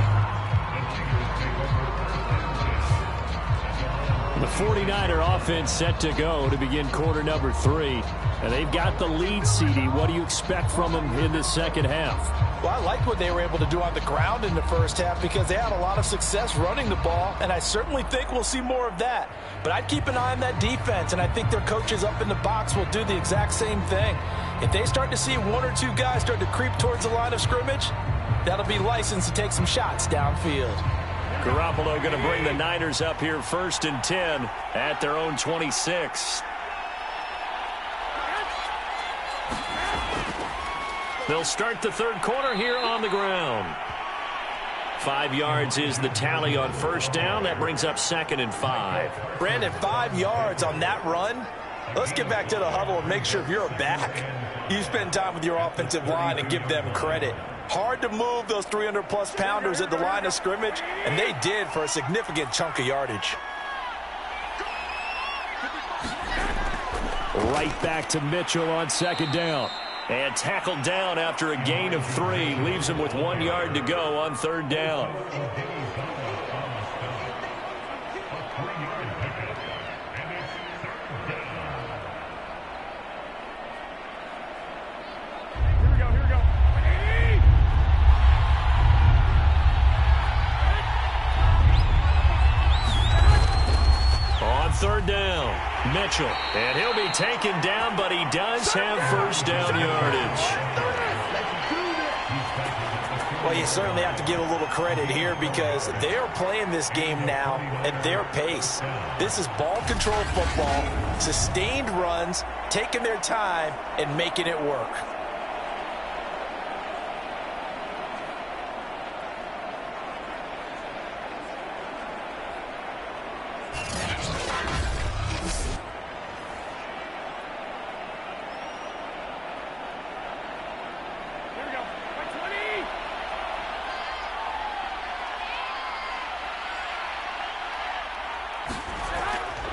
The 49er offense set to go to begin quarter number 3. And they've got the lead, CD. What do you expect from them in the second half? Well, I like what they were able to do on the ground in the first half because they had a lot of success running the ball, and I certainly think we'll see more of that. But I'd keep an eye on that defense, and I think their coaches up in the box will do the exact same thing. If they start to see one or two guys start to creep towards the line of scrimmage, that'll be licensed to take some shots downfield. Garoppolo going to bring the Niners up here 1st and 10 at their own 26. They'll start the third quarter here on the ground. 5 yards is the tally on first down. That brings up 2nd and 5. Brandon, 5 yards on that run. Let's get back to the huddle and make sure if you're a back, you spend time with your offensive line and give them credit. Hard to move those 300-plus pounders at the line of scrimmage, and they did for a significant chunk of yardage. Right back to Mitchell on 2nd down. And tackled down after a gain of 3. Leaves him with 1 yard to go on 3rd down. Here we go. On 3rd down, Mitchell. And he'll be taken down, but he does have first down yardage. Well, you certainly have to give a little credit here because they are playing this game now at their pace. This is ball control football, sustained runs, taking their time, and making it work.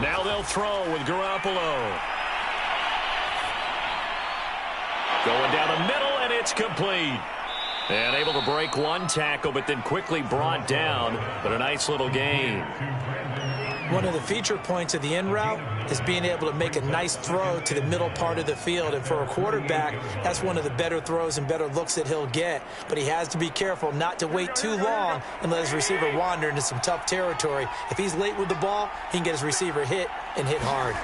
Now they'll throw with Garoppolo. Going down the middle, and it's complete. And able to break one tackle, but then quickly brought down. But a nice little gain. One of the feature points of the in route is being able to make a nice throw to the middle part of the field. And for a quarterback, that's one of the better throws and better looks that he'll get. But he has to be careful not to wait too long and let his receiver wander into some tough territory. If he's late with the ball, he can get his receiver hit and hit hard.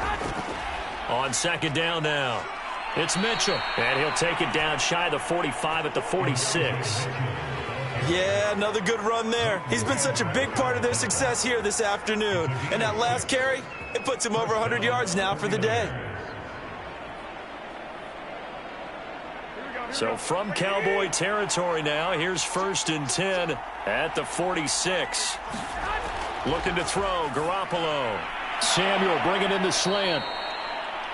On 2nd down now, it's Mitchell. And he'll take it down shy of the 45 at the 46. Yeah, another good run there. He's been such a big part of their success here this afternoon. And that last carry, it puts him over 100 yards now for the day. So from Cowboy territory now, here's 1st and 10 at the 46. Looking to throw, Garoppolo. Samuel bringing in the slant.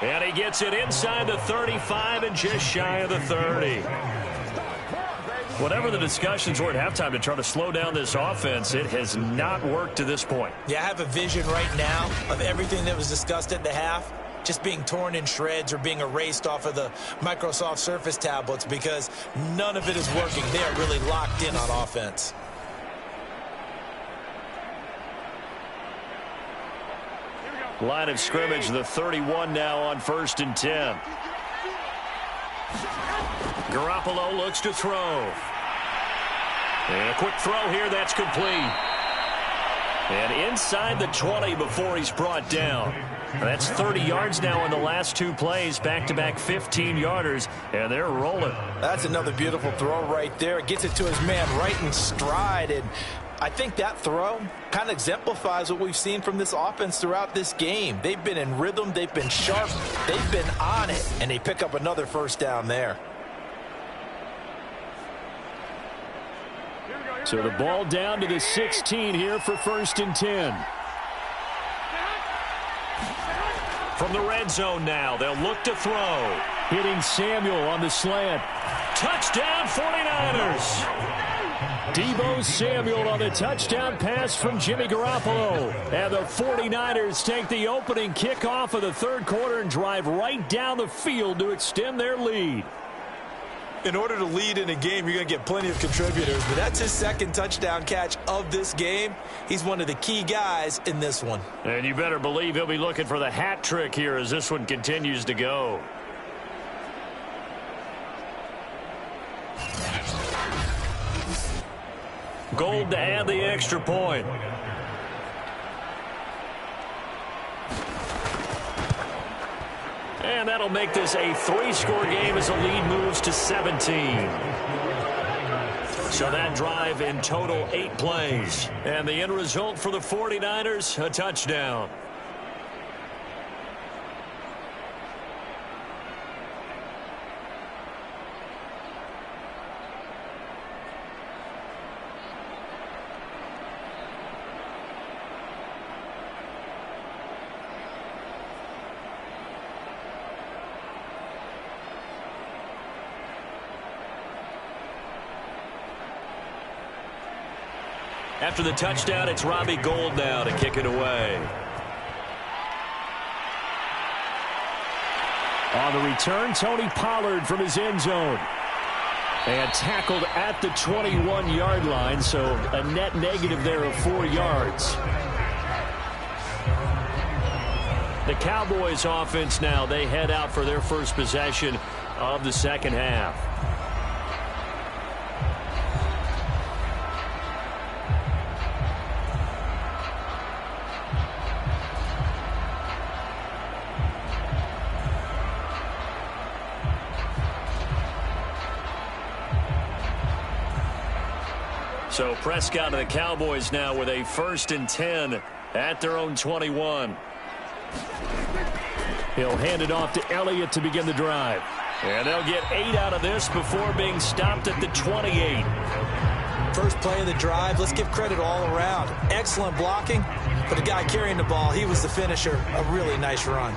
And he gets it inside the 35 and just shy of the 30. Whatever the discussions were at halftime to try to slow down this offense, it has not worked to this point. Yeah, I have a vision right now of everything that was discussed at the half just being torn in shreds or being erased off of the Microsoft Surface tablets because none of it is working. They are really locked in on offense. Line of scrimmage, the 31 now on 1st and 10. Garoppolo looks to throw. And a quick throw here, that's complete. And inside the 20 before he's brought down. That's 30 yards now in the last 2 plays, back-to-back 15-yarders, and they're rolling. That's another beautiful throw right there. It gets it to his man right in stride, and I think that throw kind of exemplifies what we've seen from this offense throughout this game. They've been in rhythm, they've been sharp, they've been on it, and they pick up another first down there. So the ball down to the 16 here for 1st and 10. From the red zone now, they'll look to throw. Hitting Samuel on the slant. Touchdown 49ers. Deebo Samuel on the touchdown pass from Jimmy Garoppolo. And the 49ers take the opening kickoff of the third quarter and drive right down the field to extend their lead. In order to lead in a game, you're going to get plenty of contributors, but that's his second touchdown catch of this game. He's one of the key guys in this one. And you better believe he'll be looking for the hat trick here as this one continues to go. Gold to add the extra point. And that'll make this a 3-score game as the lead moves to 17. So that drive in total 8 plays. And the end result for the 49ers, a touchdown. After the touchdown, it's Robbie Gould now to kick it away. On the return, Tony Pollard from his end zone. And tackled at the 21-yard line, so a net negative there of 4 yards. The Cowboys offense now, they head out for their first possession of the second half. So Prescott and the Cowboys now with a 1st and 10 at their own 21. He'll hand it off to Elliott to begin the drive. And they'll get 8 out of this before being stopped at the 28. First play of the drive, let's give credit all around. Excellent blocking, but the guy carrying the ball, he was the finisher. A really nice run.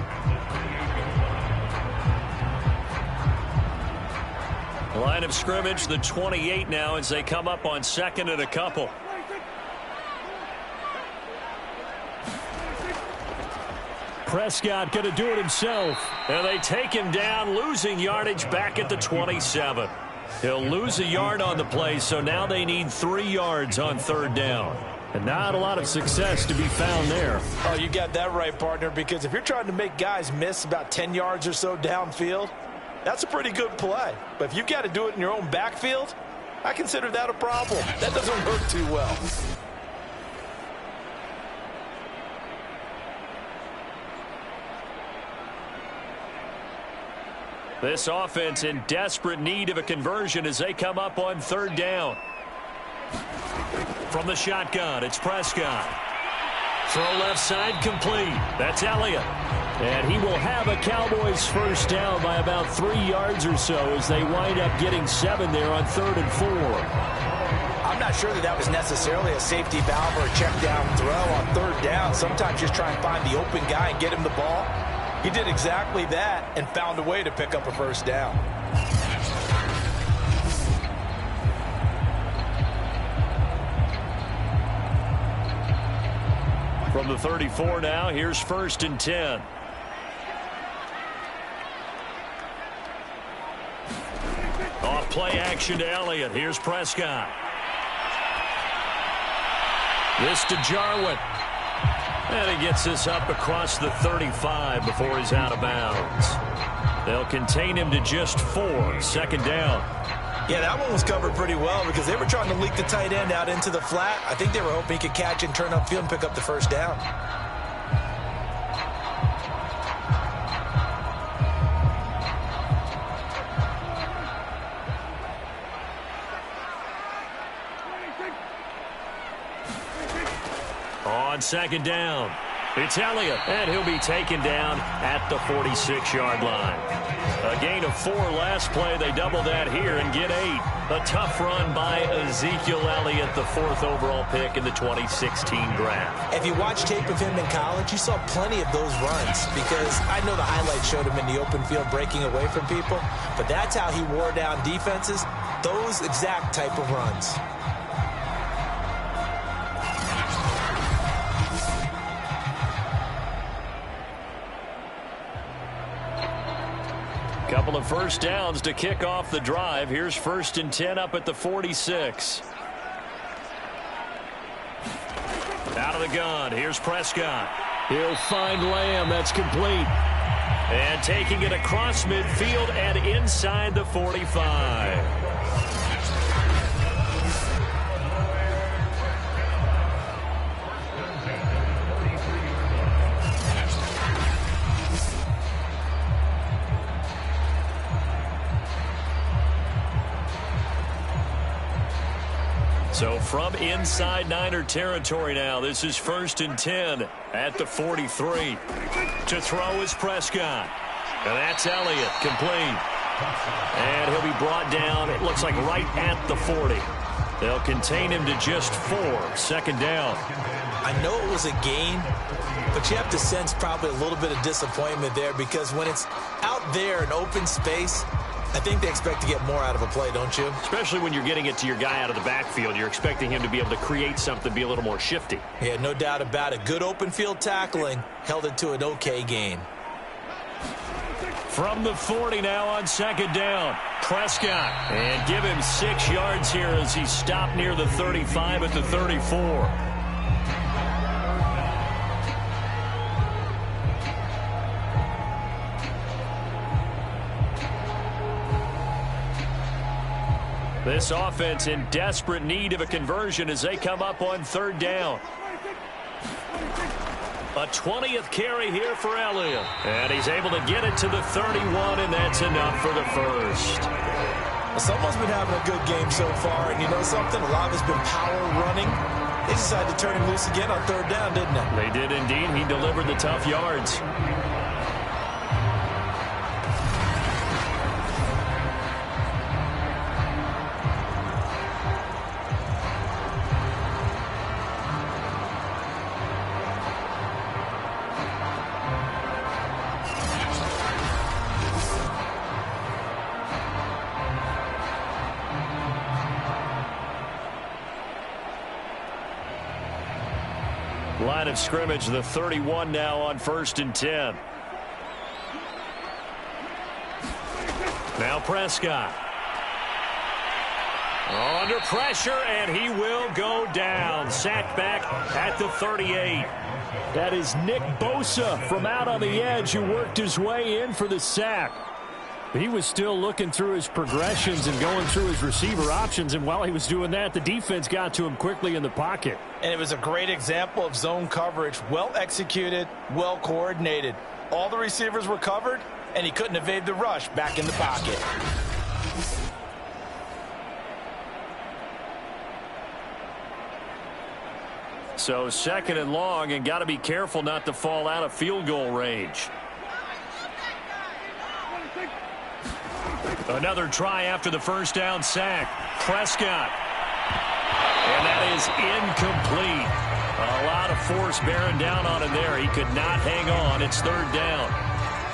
Line of scrimmage, the 28 now as they come up on 2nd and a couple. Prescott going to do it himself. And they take him down, losing yardage back at the 27. He'll lose a yard on the play, so now they need 3 yards on 3rd down. And not a lot of success to be found there. Oh, you got that right, partner, because if you're trying to make guys miss about 10 yards or so downfield, that's a pretty good play. But if you've got to do it in your own backfield, I consider that a problem. That doesn't work too well. This offense in desperate need of a conversion as they come up on 3rd down. From the shotgun, it's Prescott. Throw left side complete. That's Elliott. And he will have a Cowboys first down by about 3 yards or so as they wind up getting 7 there on 3rd and 4. I'm not sure that was necessarily a safety valve or a check down throw on 3rd down. Sometimes just try and find the open guy and get him the ball. He did exactly that and found a way to pick up a first down. From the 34 now, here's 1st and 10. Off play action to Elliott. Here's Prescott. This to Jarwin. And he gets this up across the 35 before he's out of bounds. They'll contain him to just 4. 2nd down. Yeah, that one was covered pretty well because they were trying to leak the tight end out into the flat. I think they were hoping he could catch and turn upfield and pick up the first down. On 2nd down, it's Elliott, and he'll be taken down at the 46-yard line. A gain of 4 last play. They double that here and get 8. A tough run by Ezekiel Elliott, the 4th overall pick in the 2016 draft. If you watch tape of him in college, you saw plenty of those runs because I know the highlights showed him in the open field breaking away from people, but that's how he wore down defenses, those exact type of runs. Couple of first downs to kick off the drive. Here's 1st and 10 up at the 46. Out of the gun. Here's Prescott. He'll find Lamb. That's complete. And taking it across midfield and inside the 45. So from inside Niner territory now, this is 1st and 10 at the 43. To throw is Prescott. And that's Elliott, complete. And he'll be brought down, it looks like right at the 40. They'll contain him to just 4. 2nd down. I know it was a gain, but you have to sense probably a little bit of disappointment there, because when it's out there in open space, I think they expect to get more out of a play, don't you? Especially when you're getting it to your guy out of the backfield. You're expecting him to be able to create something, be a little more shifty. Yeah, no doubt about it. Good open field tackling held it to an okay gain. From the 40 now on 2nd down. Prescott. And give him 6 yards here as he stopped near the 35 at the 34. This offense in desperate need of a conversion as they come up on 3rd down. A 20th carry here for Elliott. And he's able to get it to the 31, and that's enough for the first. Well, someone's been having a good game so far, and you know something? A lot of it's been power running. They decided to turn him loose again on 3rd down, didn't they? They did indeed. He delivered the tough yards. Line of scrimmage, the 31 now on 1st and 10. Now Prescott. Under pressure, and he will go down. Sacked back at the 38. That is Nick Bosa from out on the edge who worked his way in for the sack. He was still looking through his progressions and going through his receiver options, and while he was doing that, the defense got to him quickly in the pocket. And it was a great example of zone coverage. Well executed, well coordinated. All the receivers were covered, and he couldn't evade the rush back in the pocket. So 2nd and long, and got to be careful not to fall out of field goal range. Another try after the 1st down sack. Prescott. And that is incomplete. A lot of force bearing down on him there. He could not hang on. It's 3rd down.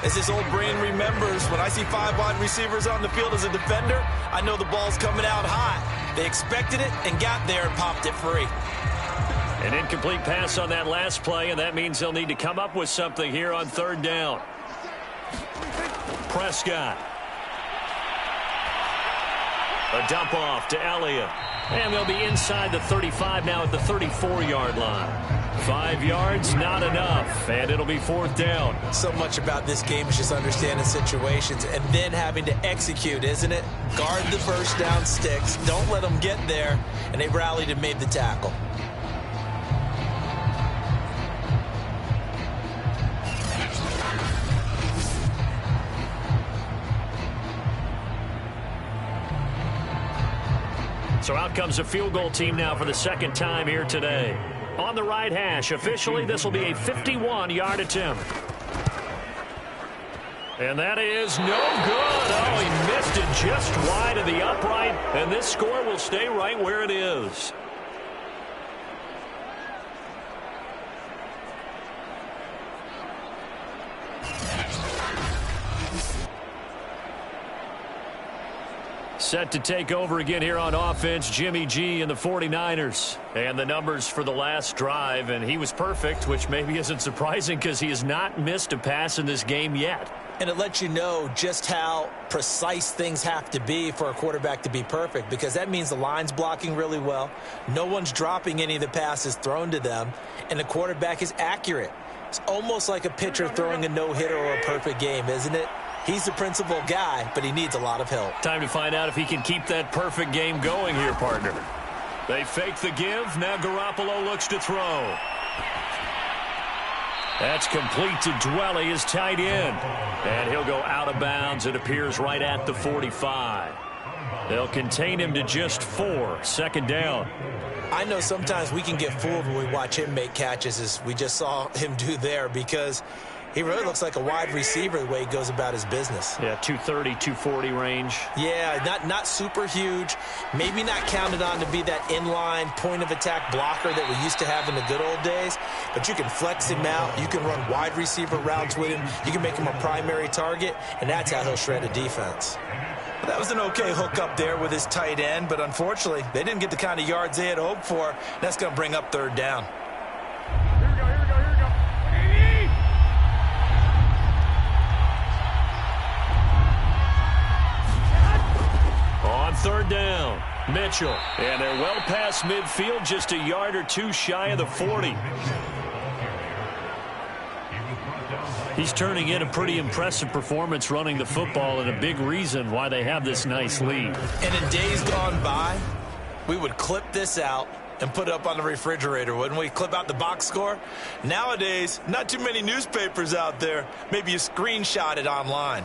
As his old brain remembers, when I see 5 wide receivers on the field as a defender, I know the ball's coming out hot. They expected it and got there and popped it free. An incomplete pass on that last play, and that means they'll need to come up with something here on 3rd down. Prescott. A dump off to Elliott. And they'll be inside the 35 now at the 34-yard line. 5 yards, not enough, and it'll be 4th down. So much about this game is just understanding situations and then having to execute, isn't it? Guard the 1st down sticks. Don't let them get there, and they rallied and made the tackle. So out comes a field goal team now for the 2nd time here today. On the right hash, officially, this will be a 51-yard attempt. And that is no good. Oh, he missed it just wide of the upright, and this score will stay right where it is. Set to take over again here on offense, Jimmy G and the 49ers. And the numbers for the last drive, and he was perfect, which maybe isn't surprising because he has not missed a pass in this game yet. And it lets you know just how precise things have to be for a quarterback to be perfect, because that means the line's blocking really well, no one's dropping any of the passes thrown to them, and the quarterback is accurate. It's almost like a pitcher throwing a no-hitter or a perfect game, isn't it? He's the principal guy, but he needs a lot of help. Time to find out if he can keep that perfect game going here, partner. They fake the give. Now Garoppolo looks to throw. That's complete to Dwelly, his tight end. And he'll go out of bounds. It appears right at the 45. They'll contain him to just 4. Second down. I know sometimes we can get fooled when we watch him make catches, as we just saw him do there, because he really looks like a wide receiver the way he goes about his business. Yeah, 230, 240 range. Yeah, not super huge. Maybe not counted on to be that inline point-of-attack blocker that we used to have in the good old days. But you can flex him out. You can run wide receiver routes with him. You can make him a primary target, and that's how he'll shred a defense. Well, that was an okay hook up there with his tight end, but unfortunately, they didn't get the kind of yards they had hoped for. That's going to bring up third down. On third down, Mitchell. And they're well past midfield, just a yard or two shy of the 40. He's turning in a pretty impressive performance running the football, and a big reason why they have this nice lead. And in days gone by, we would clip this out and put it up on the refrigerator, wouldn't we? Clip out the box score. Nowadays, not too many newspapers out there. Maybe you screenshot it online.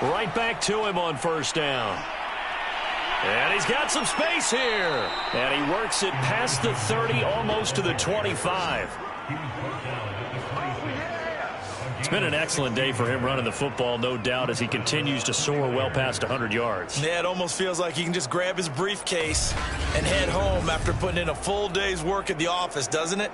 Right back to him on first down. And he's got some space here. And he works it past the 30, almost to the 25. It's been an excellent day for him running the football, no doubt, as he continues to soar well past 100 yards. Yeah, it almost feels like he can just grab his briefcase and head home after putting in a full day's work at the office, doesn't it?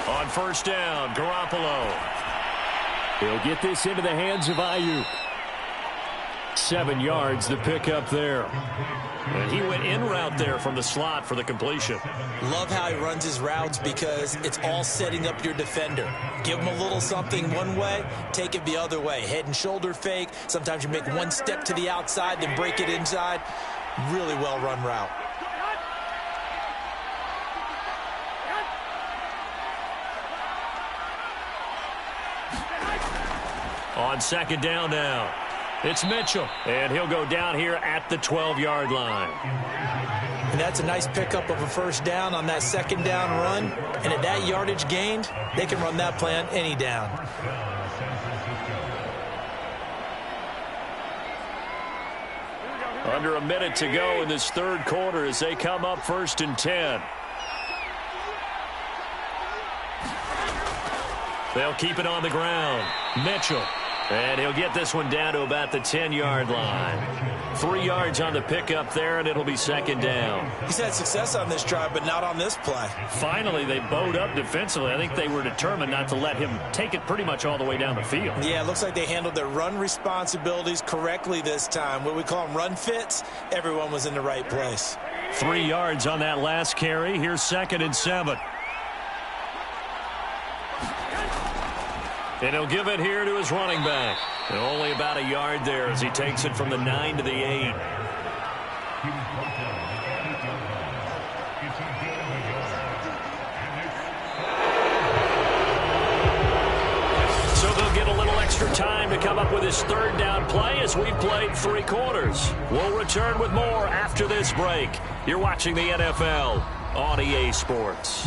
On first down, Garoppolo. He'll get this into the hands of Ayuk. 7 yards, the pickup there. And he went in route there from the slot for the completion. Love how he runs his routes, because it's all setting up your defender. Give him a little something one way, take it the other way. Head and shoulder fake. Sometimes you make one step to the outside, then break it inside. Really well run route. On second down now, it's Mitchell. And he'll go down here at the 12-yard line. And that's a nice pickup of a first down on that second down run. And at that yardage gained, they can run that play on any down. Under a minute to go in this third quarter as they come up 1st and 10. They'll keep it on the ground. Mitchell. And he'll get this one down to about the 10-yard line. 3 yards on the pickup there, and it'll be second down. He's had success on this drive, but not on this play. Finally, they bowed up defensively. I think they were determined not to let him take it pretty much all the way down the field. Yeah, it looks like they handled their run responsibilities correctly this time. What we call them run fits, everyone was in the right place. 3 yards on that last carry. Here's 2nd and 7. And he'll give it here to his running back. And only about a yard there as he takes it from the 9 to the 8. So they'll get a little extra time to come up with his third down play as we've played 3 quarters. We'll return with more after this break. You're watching the NFL on EA Sports.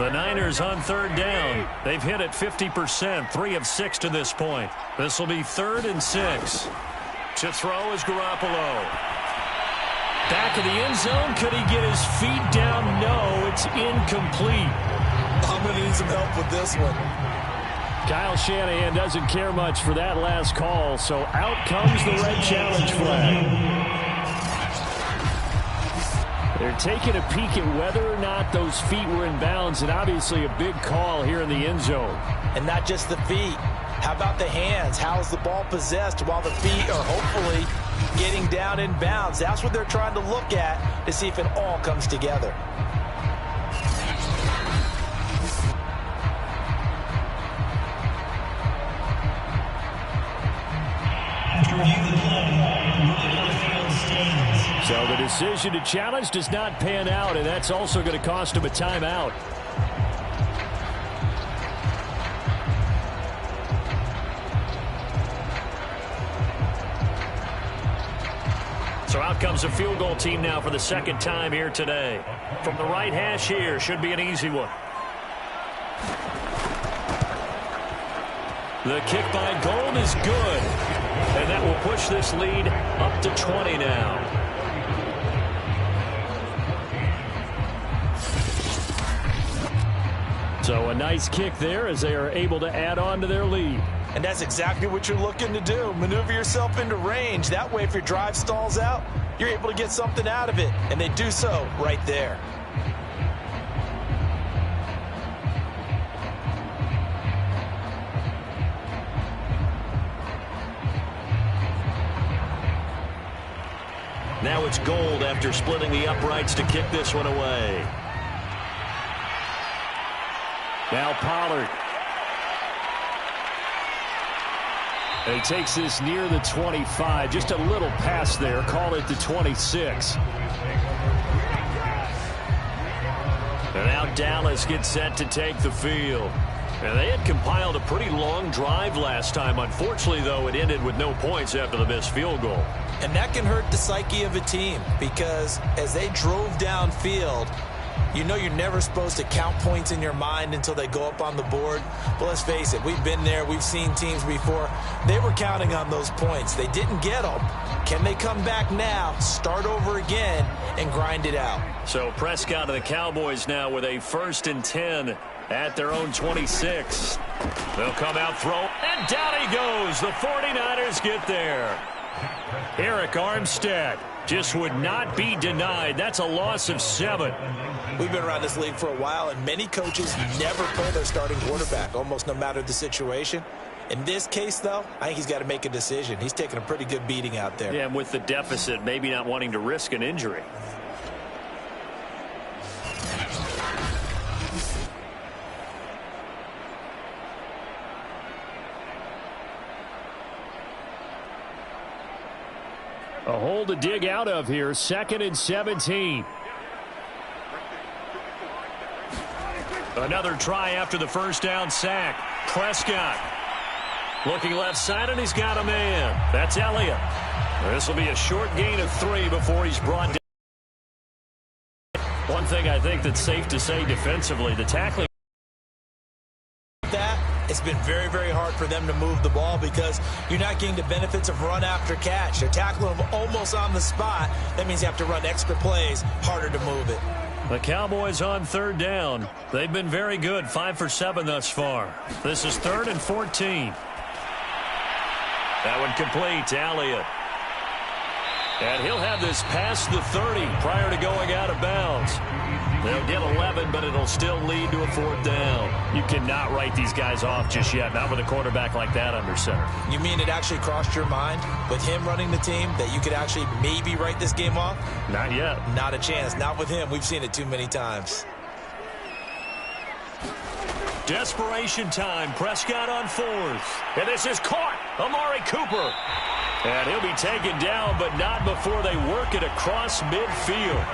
The Niners on third down. They've hit it 50%, 3 of 6 to this point. This will be 3rd and 6. To throw is Garoppolo. Back of the end zone. Could he get his feet down? No, it's incomplete. I'm going to need some help with this one. Kyle Shanahan doesn't care much for that last call, so out comes the red challenge flag. They're taking a peek at whether or not those feet were in bounds, and obviously a big call here in the end zone. And not just the feet. How about the hands? How is the ball possessed while the feet are hopefully getting down in bounds? That's what they're trying to look at to see if it all comes together. So the decision to challenge does not pan out, and that's also going to cost him a timeout. So out comes a field goal team now for the second time here today. From the right hash here, should be an easy one. The kick by Gold is good, and that will push this lead up to 20 now. So a nice kick there as they are able to add on to their lead. And that's exactly what you're looking to do. Maneuver yourself into range. That way, if your drive stalls out, you're able to get something out of it. And they do so right there. Now it's Gold after splitting the uprights to kick this one away. Now Pollard. And he takes this near the 25. Just a little pass there. Call it the 26. And now Dallas gets set to take the field. And they had compiled a pretty long drive last time. Unfortunately, though, it ended with no points after the missed field goal. And that can hurt the psyche of a team because as they drove downfield, you know you're never supposed to count points in your mind until they go up on the board. But let's face it, we've been there. We've seen teams before. They were counting on those points. They didn't get them. Can they come back now, start over again, and grind it out? So Prescott and the Cowboys now with a 1st and 10 at their own 26. They'll come out, throw, and down he goes. The 49ers get there. Eric Armstead just would not be denied. That's a loss of 7. We've been around this league for a while, and many coaches never pull their starting quarterback, almost no matter the situation. In this case, though, I think he's got to make a decision. He's taking a pretty good beating out there. Yeah, and with the deficit, maybe not wanting to risk an injury. A hole to dig out of here. 2nd and 17. Another try after the first down sack. Prescott looking left side, and he's got a man. That's Elliott. This will be a short gain of 3 before he's brought down. One thing I think that's safe to say defensively, the tackling. It's been very, very hard for them to move the ball because you're not getting the benefits of run after catch. They're tackling them almost on the spot. That means you have to run extra plays, harder to move it. The Cowboys on 3rd down. They've been very good, 5 for 7 thus far. This is 3rd and 14. That one complete to Elliott. And he'll have this past the 30 prior to going out of bounds. They'll get 11, but it'll still lead to a 4th down. You cannot write these guys off just yet, not with a quarterback like that under center. You mean it actually crossed your mind with him running the team that you could actually maybe write this game off? Not yet. Not a chance. Not with him. We've seen it too many times. Desperation time. Prescott on 4th. And this is caught. Amari Cooper. And he'll be taken down, but not before they work it across midfield.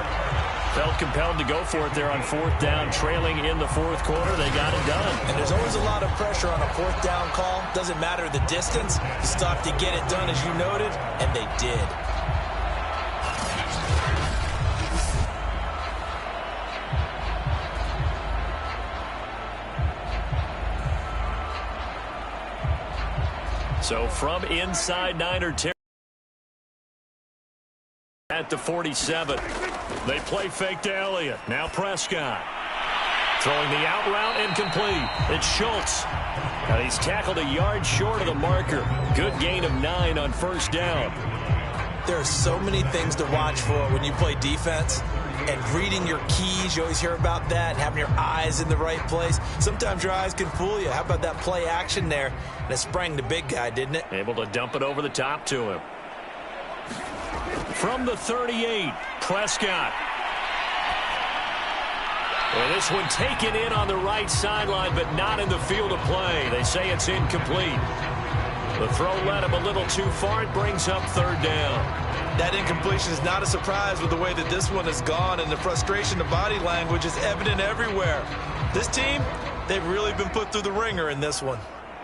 Felt compelled to go for it there on 4th down, trailing in the 4th quarter. They got it done. And there's always a lot of pressure on a 4th down call. Doesn't matter the distance. You still have to get it done, as you noted, and they did. So from inside Niner territory at the 47. They play fake to Elliott. Now Prescott. Throwing the out route incomplete. It's Schultz. And he's tackled a yard short of the marker. Good gain of 9 on first down. There are so many things to watch for when you play defense. And reading your keys, you always hear about that, having your eyes in the right place. Sometimes your eyes can fool you. How about that play action there? And it sprang the big guy, didn't it? Able to dump it over the top to him. From the 38, Prescott. Well, this one taken in on the right sideline, but not in the field of play. They say it's incomplete. The throw led him a little too far. It brings up third down. That incompletion is not a surprise with the way that this one has gone, and the frustration, the body language is evident everywhere. This team, they've really been put through the ringer in this one.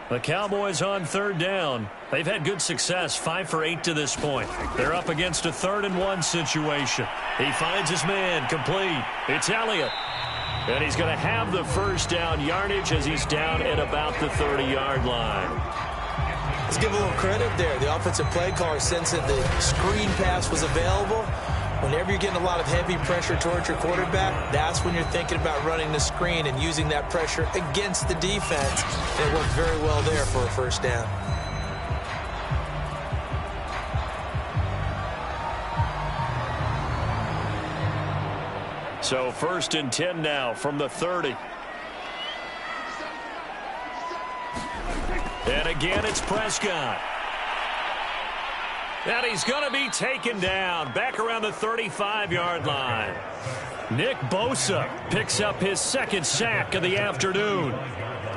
The Cowboys on third down. They've had good success, 5 for 8 to this point. They're up against a 3rd and 1 situation. He finds his man, complete. It's Elliott. And he's going to have the first down yardage as he's down at about the 30-yard line. Let's give a little credit there. The offensive play caller sensed that the screen pass was available. Whenever you're getting a lot of heavy pressure towards your quarterback, that's when you're thinking about running the screen and using that pressure against the defense. It worked very well there for a first down. So 1st and 10 now from the 30. And again, it's Prescott. And he's going to be taken down back around the 35-yard line. Nick Bosa picks up his 2nd sack of the afternoon.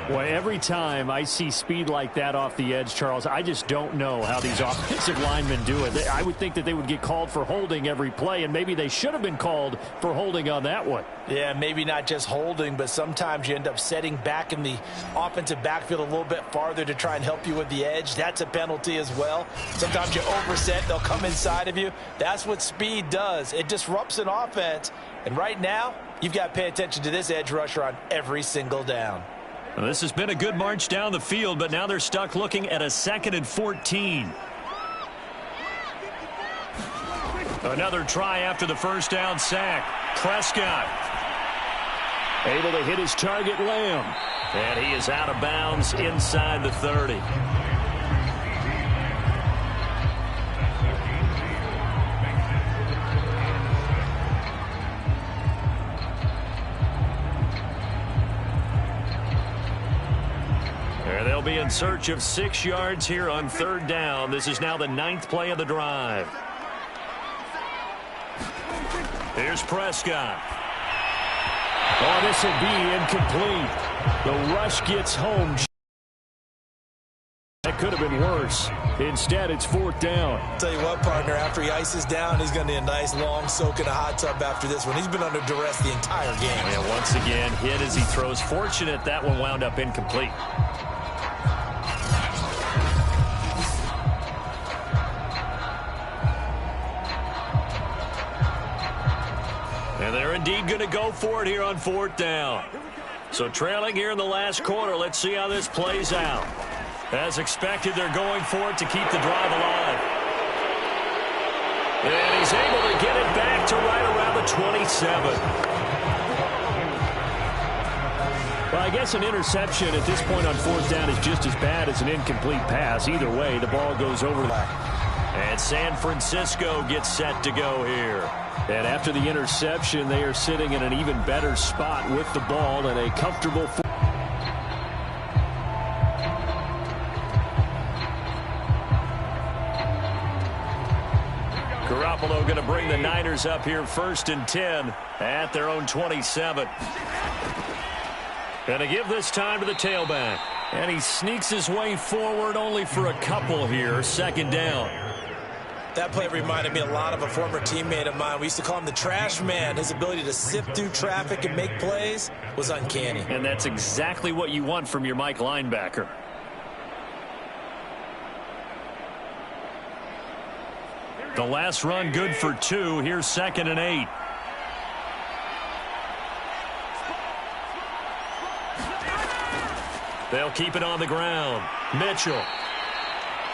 Boy, every time I see speed like that off the edge, Charles, I just don't know how these offensive linemen do it. I would think that they would get called for holding every play, and maybe they should have been called for holding on that one. Yeah, maybe not just holding, but sometimes you end up setting back in the offensive backfield a little bit farther to try and help you with the edge. That's a penalty as well. Sometimes you overset, they'll come inside of you. That's what speed does. It disrupts an offense. And right now, you've got to pay attention to this edge rusher on every single down. Well, this has been a good march down the field, but now they're stuck looking at a 2nd and 14. Another try after the first down sack. Prescott able to hit his target, Lamb. And he is out of bounds inside the 30. They'll be in search of 6 yards here on 3rd down. This is now the 9th play of the drive. Here's Prescott. Oh, this will be incomplete. The rush gets home. That could have been worse. Instead, it's 4th down. I'll tell you what, partner, after he ices down, he's going to need a nice long soak in a hot tub after this one. He's been under duress the entire game. And once again, hit as he throws. Fortunate that one wound up incomplete. And they're indeed going to go for it here on 4th down. So trailing here in the last quarter, let's see how this plays out. As expected, they're going for it to keep the drive alive. And he's able to get it back to right around the 27. Well, I guess an interception at this point on 4th down is just as bad as an incomplete pass. Either way, the ball goes over. And San Francisco gets set to go here. And after the interception, they are sitting in an even better spot with the ball and a comfortable. Garoppolo going to bring the Niners up here 1st and 10 at their own 27. Going to give this time to the tailback. And he sneaks his way forward only for a couple here. 2nd down. That play reminded me a lot of a former teammate of mine. We used to call him the trash man. His ability to sift through traffic and make plays was uncanny. And that's exactly what you want from your Mike linebacker. The last run good for 2. Here's 2nd and 8. They'll keep it on the ground. Mitchell.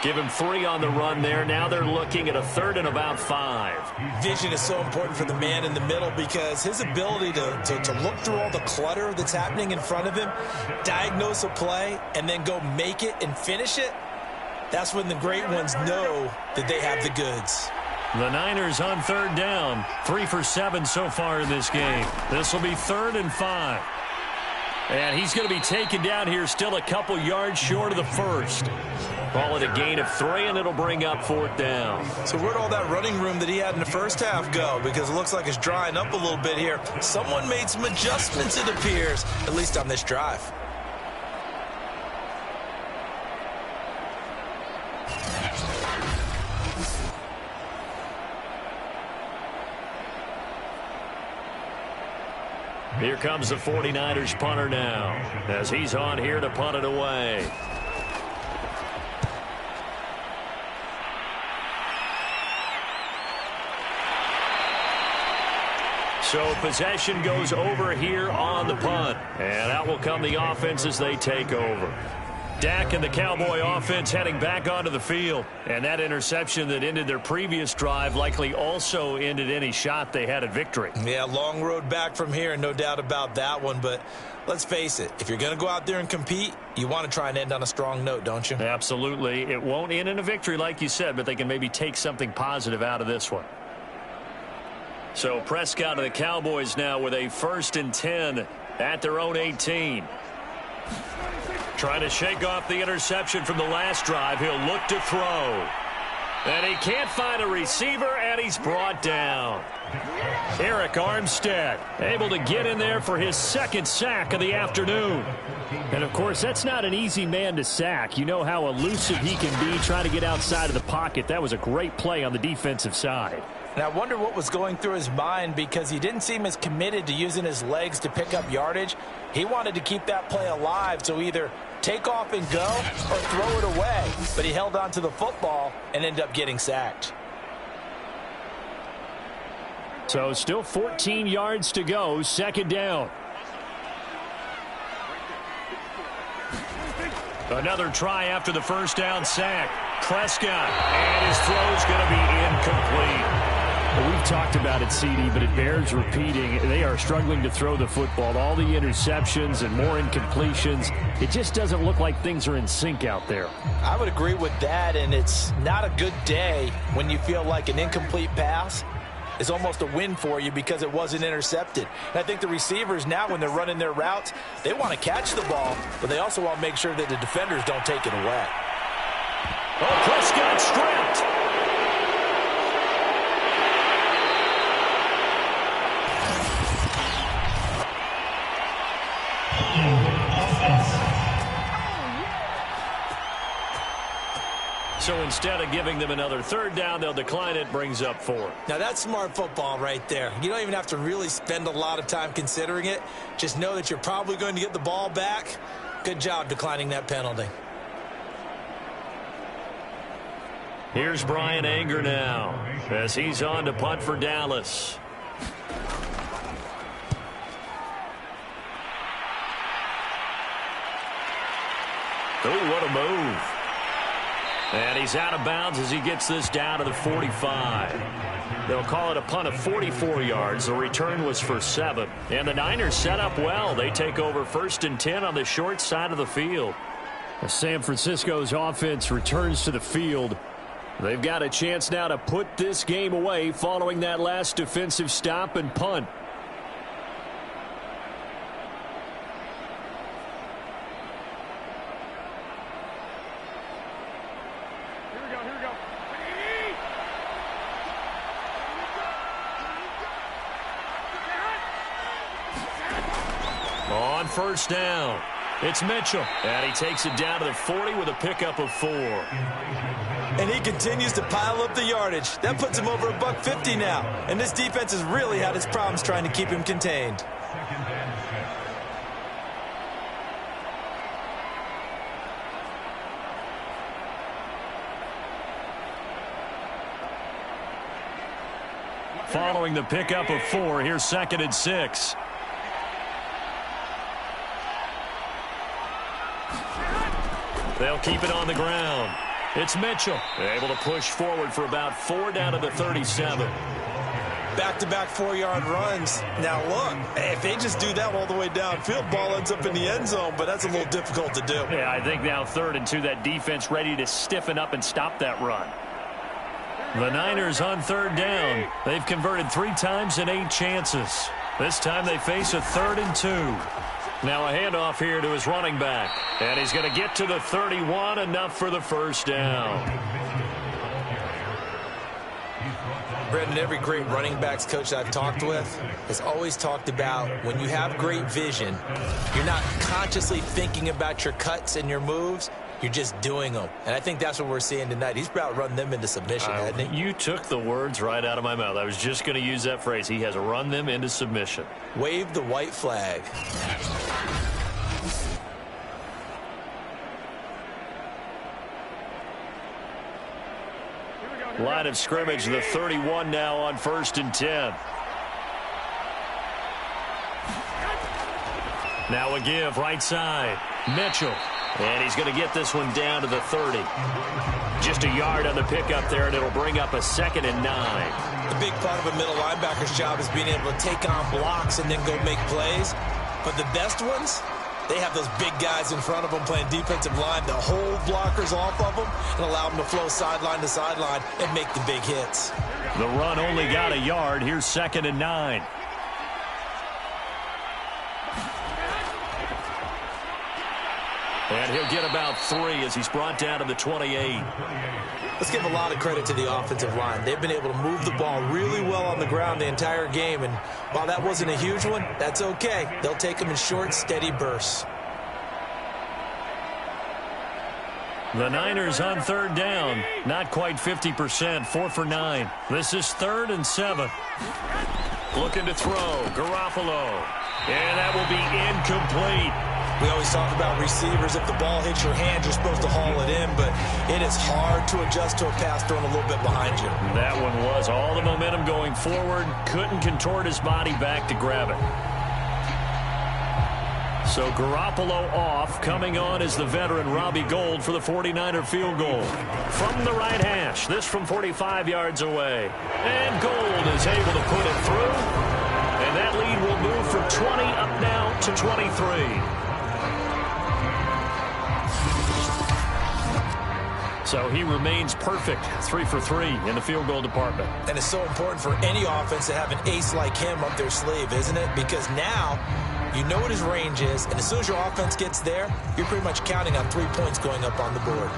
Give him 3 on the run there. Now they're looking at a 3rd and about 5. Vision is so important for the man in the middle because his ability to look through all the clutter that's happening in front of him, diagnose a play, and then go make it and finish it, that's when the great ones know that they have the goods. The Niners on 3rd down. 3 for 7 so far in this game. This will be 3rd and 5. And he's going to be taken down here still a couple yards short of the first. Call it a gain of 3, and it'll bring up 4th down. So where'd all that running room that he had in the first half go? Because it looks like it's drying up a little bit here. Someone made some adjustments, it appears, at least on this drive. Here comes the 49ers punter now as he's on here to punt it away. So possession goes over here on the punt. And out will come the offense as they take over. Dak and the Cowboy offense heading back onto the field. And that interception that ended their previous drive likely also ended any shot they had at victory. Yeah, long road back from here, no doubt about that one. But let's face it, if you're going to go out there and compete, you want to try and end on a strong note, don't you? Absolutely. It won't end in a victory like you said, but they can maybe take something positive out of this one. So Prescott of the Cowboys now with a 1st and 10 at their own 18. Trying to shake off the interception from the last drive. He'll look to throw. And he can't find a receiver, and he's brought down. Eric Armstead able to get in there for his 2nd sack of the afternoon. And, of course, that's not an easy man to sack. You know how elusive he can be trying to get outside of the pocket. That was a great play on the defensive side. And I wonder what was going through his mind because he didn't seem as committed to using his legs to pick up yardage. He wanted to keep that play alive, so either take off and go or throw it away. But he held on to the football and ended up getting sacked. So still 14 yards to go, 2nd down. Another try after the 1st down sack. Prescott, and his throw's going to be incomplete. Well, we've talked about it, CD, but it bears repeating. They are struggling to throw the football. All the interceptions and more incompletions. It just doesn't look like things are in sync out there. I would agree with that, and it's not a good day when you feel like an incomplete pass is almost a win for you because it wasn't intercepted. And I think the receivers now, when they're running their routes, they want to catch the ball, but they also want to make sure that the defenders don't take it away. Oh, Prescott stripped. So instead of giving them another 3rd down, they'll decline it, brings up 4. Now, that's smart football right there. You don't even have to really spend a lot of time considering it. Just know that you're probably going to get the ball back. Good job declining that penalty. Here's Brian Anger now as he's on to punt for Dallas. Oh, what a move. And he's out of bounds as he gets this down to the 45. They'll call it a punt of 44 yards. The return was for 7. And the Niners set up well. They take over 1st and 10 on the short side of the field. San Francisco's offense returns to the field. They've got a chance now to put this game away following that last defensive stop and punt. On 1st down, it's Mitchell. And he takes it down to the 40 with a pickup of 4. And he continues to pile up the yardage. That puts him over $150 now. And this defense has really had its problems trying to keep him contained. Following the pickup of 4, here's 2nd and 6. They'll keep it on the ground. It's Mitchell. Able to push forward for about 4 down to the 37. Back-to-back 4-yard runs. Now, look, if they just do that all the way downfield, ball ends up in the end zone, but that's a little difficult to do. Yeah, I think now 3rd and 2, that defense ready to stiffen up and stop that run. The Niners on 3rd down. They've converted 3 times in 8 chances. This time they face a 3rd and 2. Now a handoff here to his running back. And he's going to get to the 31, enough for the first down. Brendan, every great running backs coach that I've talked with has always talked about when you have great vision, you're not consciously thinking about your cuts and your moves. You're just doing them. And I think that's what we're seeing tonight. He's about run them into submission, hasn't he? You took the words right out of my mouth. I was just going to use that phrase. He has run them into submission. Wave the white flag. Line of scrimmage, the 31 now on 1st and 10. Now a give, right side. Mitchell. And he's going to get this one down to the 30. Just a yard on the pickup there, and it'll bring up a 2nd and 9. The big part of a middle linebacker's job is being able to take on blocks and then go make plays. But the best ones, they have those big guys in front of them playing defensive line to hold blockers off of them and allow them to flow sideline to sideline and make the big hits. The run only got a yard. Here's 2nd and 9. And he'll get about 3 as he's brought down to the 28. Let's give a lot of credit to the offensive line. They've been able to move the ball really well on the ground the entire game. And while that wasn't a huge one, that's okay. They'll take them in short, steady bursts. The Niners on 3rd down. Not quite 50%. 4 for 9. This is 3rd and 7. Looking to throw. Garoppolo. And that will be incomplete. We always talk about receivers. If the ball hits your hand, you're supposed to haul it in, but it is hard to adjust to a pass thrown a little bit behind you. That one was all the momentum going forward. Couldn't contort his body back to grab it. So Garoppolo off. Coming on is the veteran Robbie Gould for the 49er field goal. From the right hash. This from 45 yards away. And Gould is able to put it through. And that lead will move from 20 up now to 23. So he remains perfect, 3 for 3 in the field goal department. And it's so important for any offense to have an ace like him up their sleeve, isn't it? Because now you know what his range is, and as soon as your offense gets there, you're pretty much counting on 3 points going up on the board.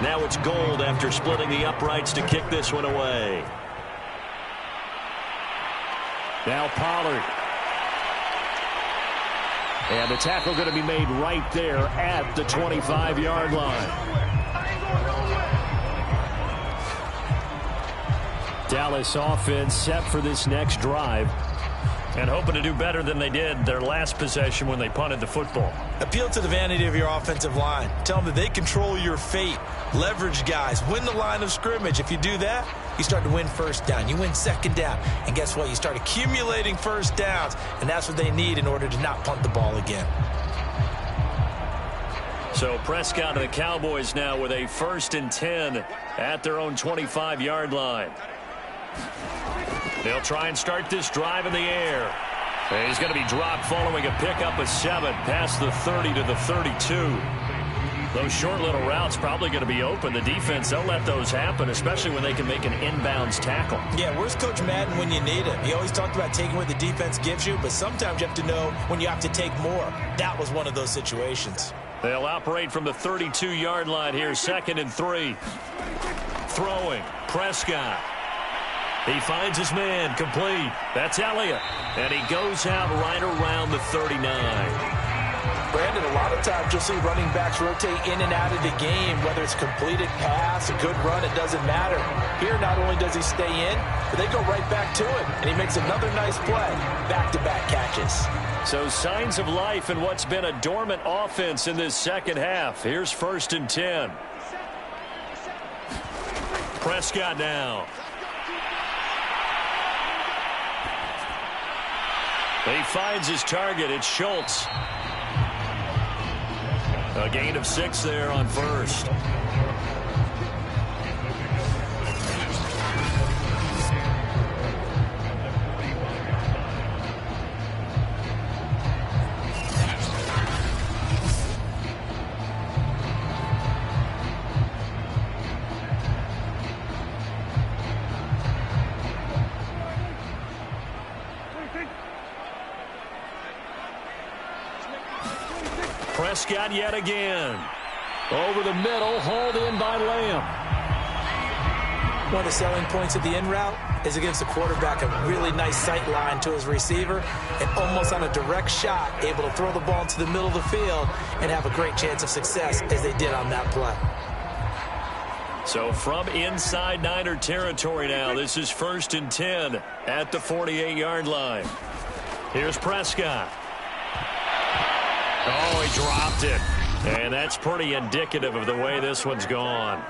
Now it's Gould after splitting the uprights to kick this one away. Now Pollard. And the tackle going to be made right there at the 25-yard line. Dallas offense set for this next drive. And hoping to do better than they did their last possession when they punted the football. Appeal to the vanity of your offensive line. Tell them that they control your fate. Leverage guys. Win the line of scrimmage. If you do that, you start to win first down. You win second down. And guess what? You start accumulating first downs. And that's what they need in order to not punt the ball again. So Prescott and the Cowboys now with a 1st and 10 at their own 25-yard line. They'll try and start this drive in the air. And he's going to be dropped following a pickup of 7 past the 30 to the 32. Those short little routes probably going to be open. The defense, they'll let those happen, especially when they can make an inbounds tackle. Yeah, where's Coach Madden when you need him? He always talked about taking what the defense gives you, but sometimes you have to know when you have to take more. That was one of those situations. They'll operate from the 32-yard line here, 2nd and 3. Throwing, Prescott. He finds his man, complete. That's Elliott. And he goes out right around the 39. Brandon, a lot of times you'll see running backs rotate in and out of the game, whether it's completed pass, a good run, it doesn't matter. Here, not only does he stay in, but they go right back to him, and he makes another nice play. Back-to-back catches. So signs of life in what's been a dormant offense in this second half. Here's 1st and 10. Prescott now. He finds his target. It's Schultz. A gain of 6 there on first. Prescott yet again. Over the middle, hauled in by Lamb. One of the selling points of the in route is it gives the quarterback a really nice sight line to his receiver and almost on a direct shot able to throw the ball into the middle of the field and have a great chance of success as they did on that play. So from inside Niner territory now, this is 1st and 10 at the 48-yard line. Here's Prescott. Oh, he dropped it. And that's pretty indicative of the way this one's gone.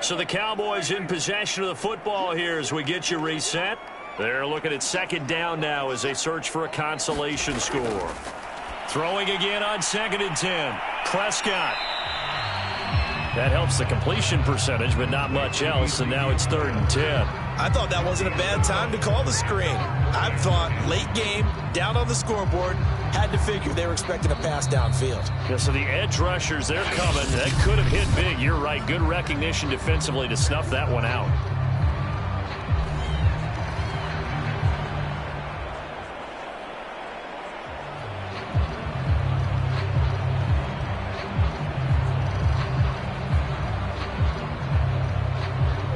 So the Cowboys in possession of the football here as we get you reset. They're looking at 2nd down now as they search for a consolation score. Throwing again on 2nd and 10. Prescott. That helps the completion percentage, but not much else, and now it's 3rd and 10. I thought that wasn't a bad time to call the screen. I thought late game, down on the scoreboard, had to figure they were expecting a pass downfield. Yeah, so the edge rushers, they're coming. That could have hit big. You're right. Good recognition defensively to snuff that one out.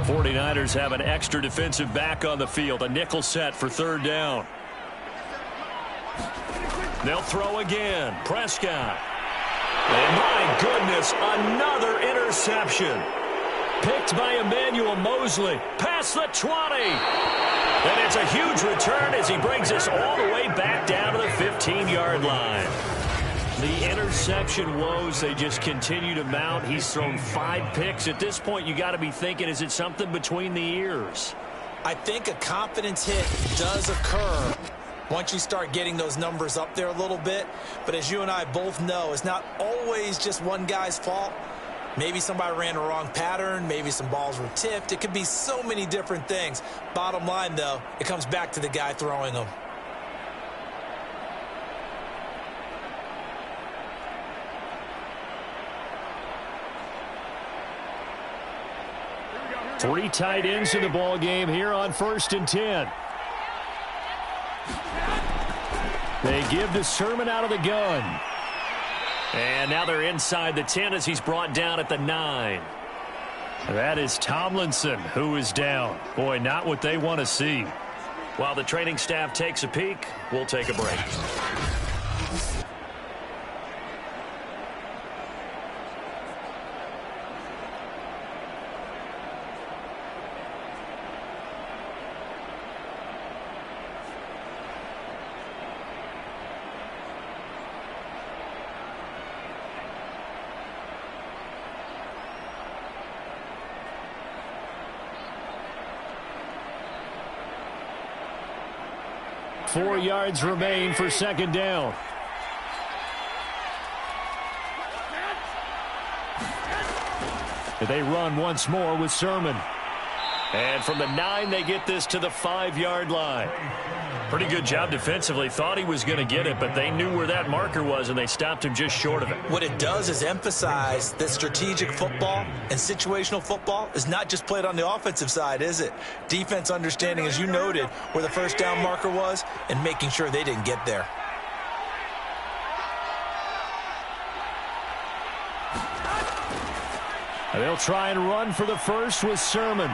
'49ers have an extra defensive back on the field. A nickel set for 3rd down. They'll throw again. Prescott. And my goodness, another interception. Picked by Emmanuel Mosley. Past the 20. And it's a huge return as he brings us all the way back down to the 15-yard line. The interception woes, they just continue to mount. He's thrown 5 picks. At this point, you got to be thinking, is it something between the ears? I think a confidence hit does occur once you start getting those numbers up there a little bit. But as you and I both know, it's not always just one guy's fault. Maybe somebody ran a wrong pattern. Maybe some balls were tipped. It could be so many different things. Bottom line, though, it comes back to the guy throwing them. Three tight ends in the ball game here on 1st and 10. They give to Sermon out of the gun. And now they're inside the 10 as he's brought down at the 9. That is Tomlinson who is down. Boy, not what they want to see. While the training staff takes a peek, we'll take a break. Four yards remain for 2nd down. They run once more with Sermon. And from the 9, they get this to the 5-yard line. Pretty good job defensively. Thought he was going to get it, but they knew where that marker was, and they stopped him just short of it. What it does is emphasize that strategic football and situational football is not just played on the offensive side, is it? Defense understanding, as you noted, where the 1st down marker was and making sure they didn't get there. They'll try and run for the first with Sermon.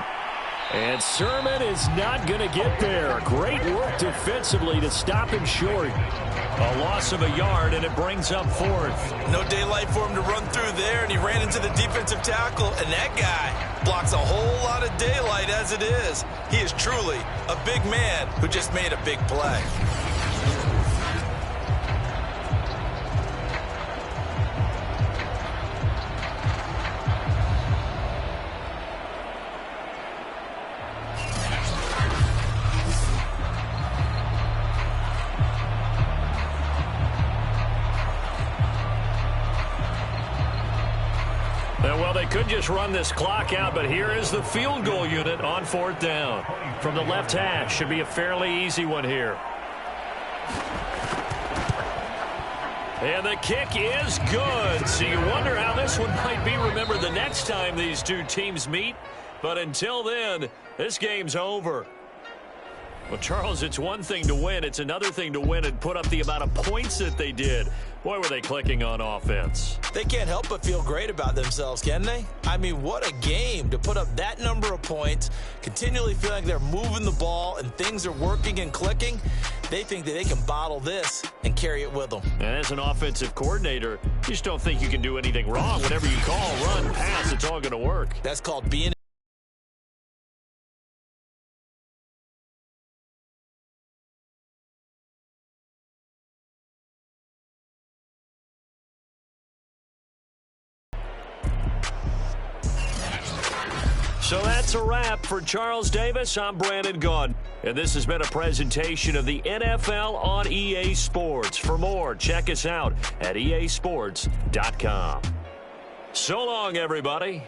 And Sermon is not going to get there. Great work defensively to stop him short. A loss of a yard, and it brings up 4th. No daylight for him to run through there, and he ran into the defensive tackle, and that guy blocks a whole lot of daylight as it is. He is truly a big man who just made a big play. Well, they could just run this clock out, but here is the field goal unit on 4th down. From the left hash, should be a fairly easy one here. And the kick is good. So you wonder how this one might be remembered the next time these two teams meet. But until then, this game's over. Well, Charles, it's one thing to win. It's another thing to win and put up the amount of points that they did. Boy, were they clicking on offense. They can't help but feel great about themselves, can they? I mean, what a game to put up that number of points, continually feeling like they're moving the ball and things are working and clicking. They think that they can bottle this and carry it with them. And as an offensive coordinator, you just don't think you can do anything wrong. Whatever you call, run, pass, it's all going to work. That's called being So that's a wrap for Charles Davis. I'm Brandon Gaudin. And this has been a presentation of the NFL on EA Sports. For more, check us out at easports.com. So long, everybody.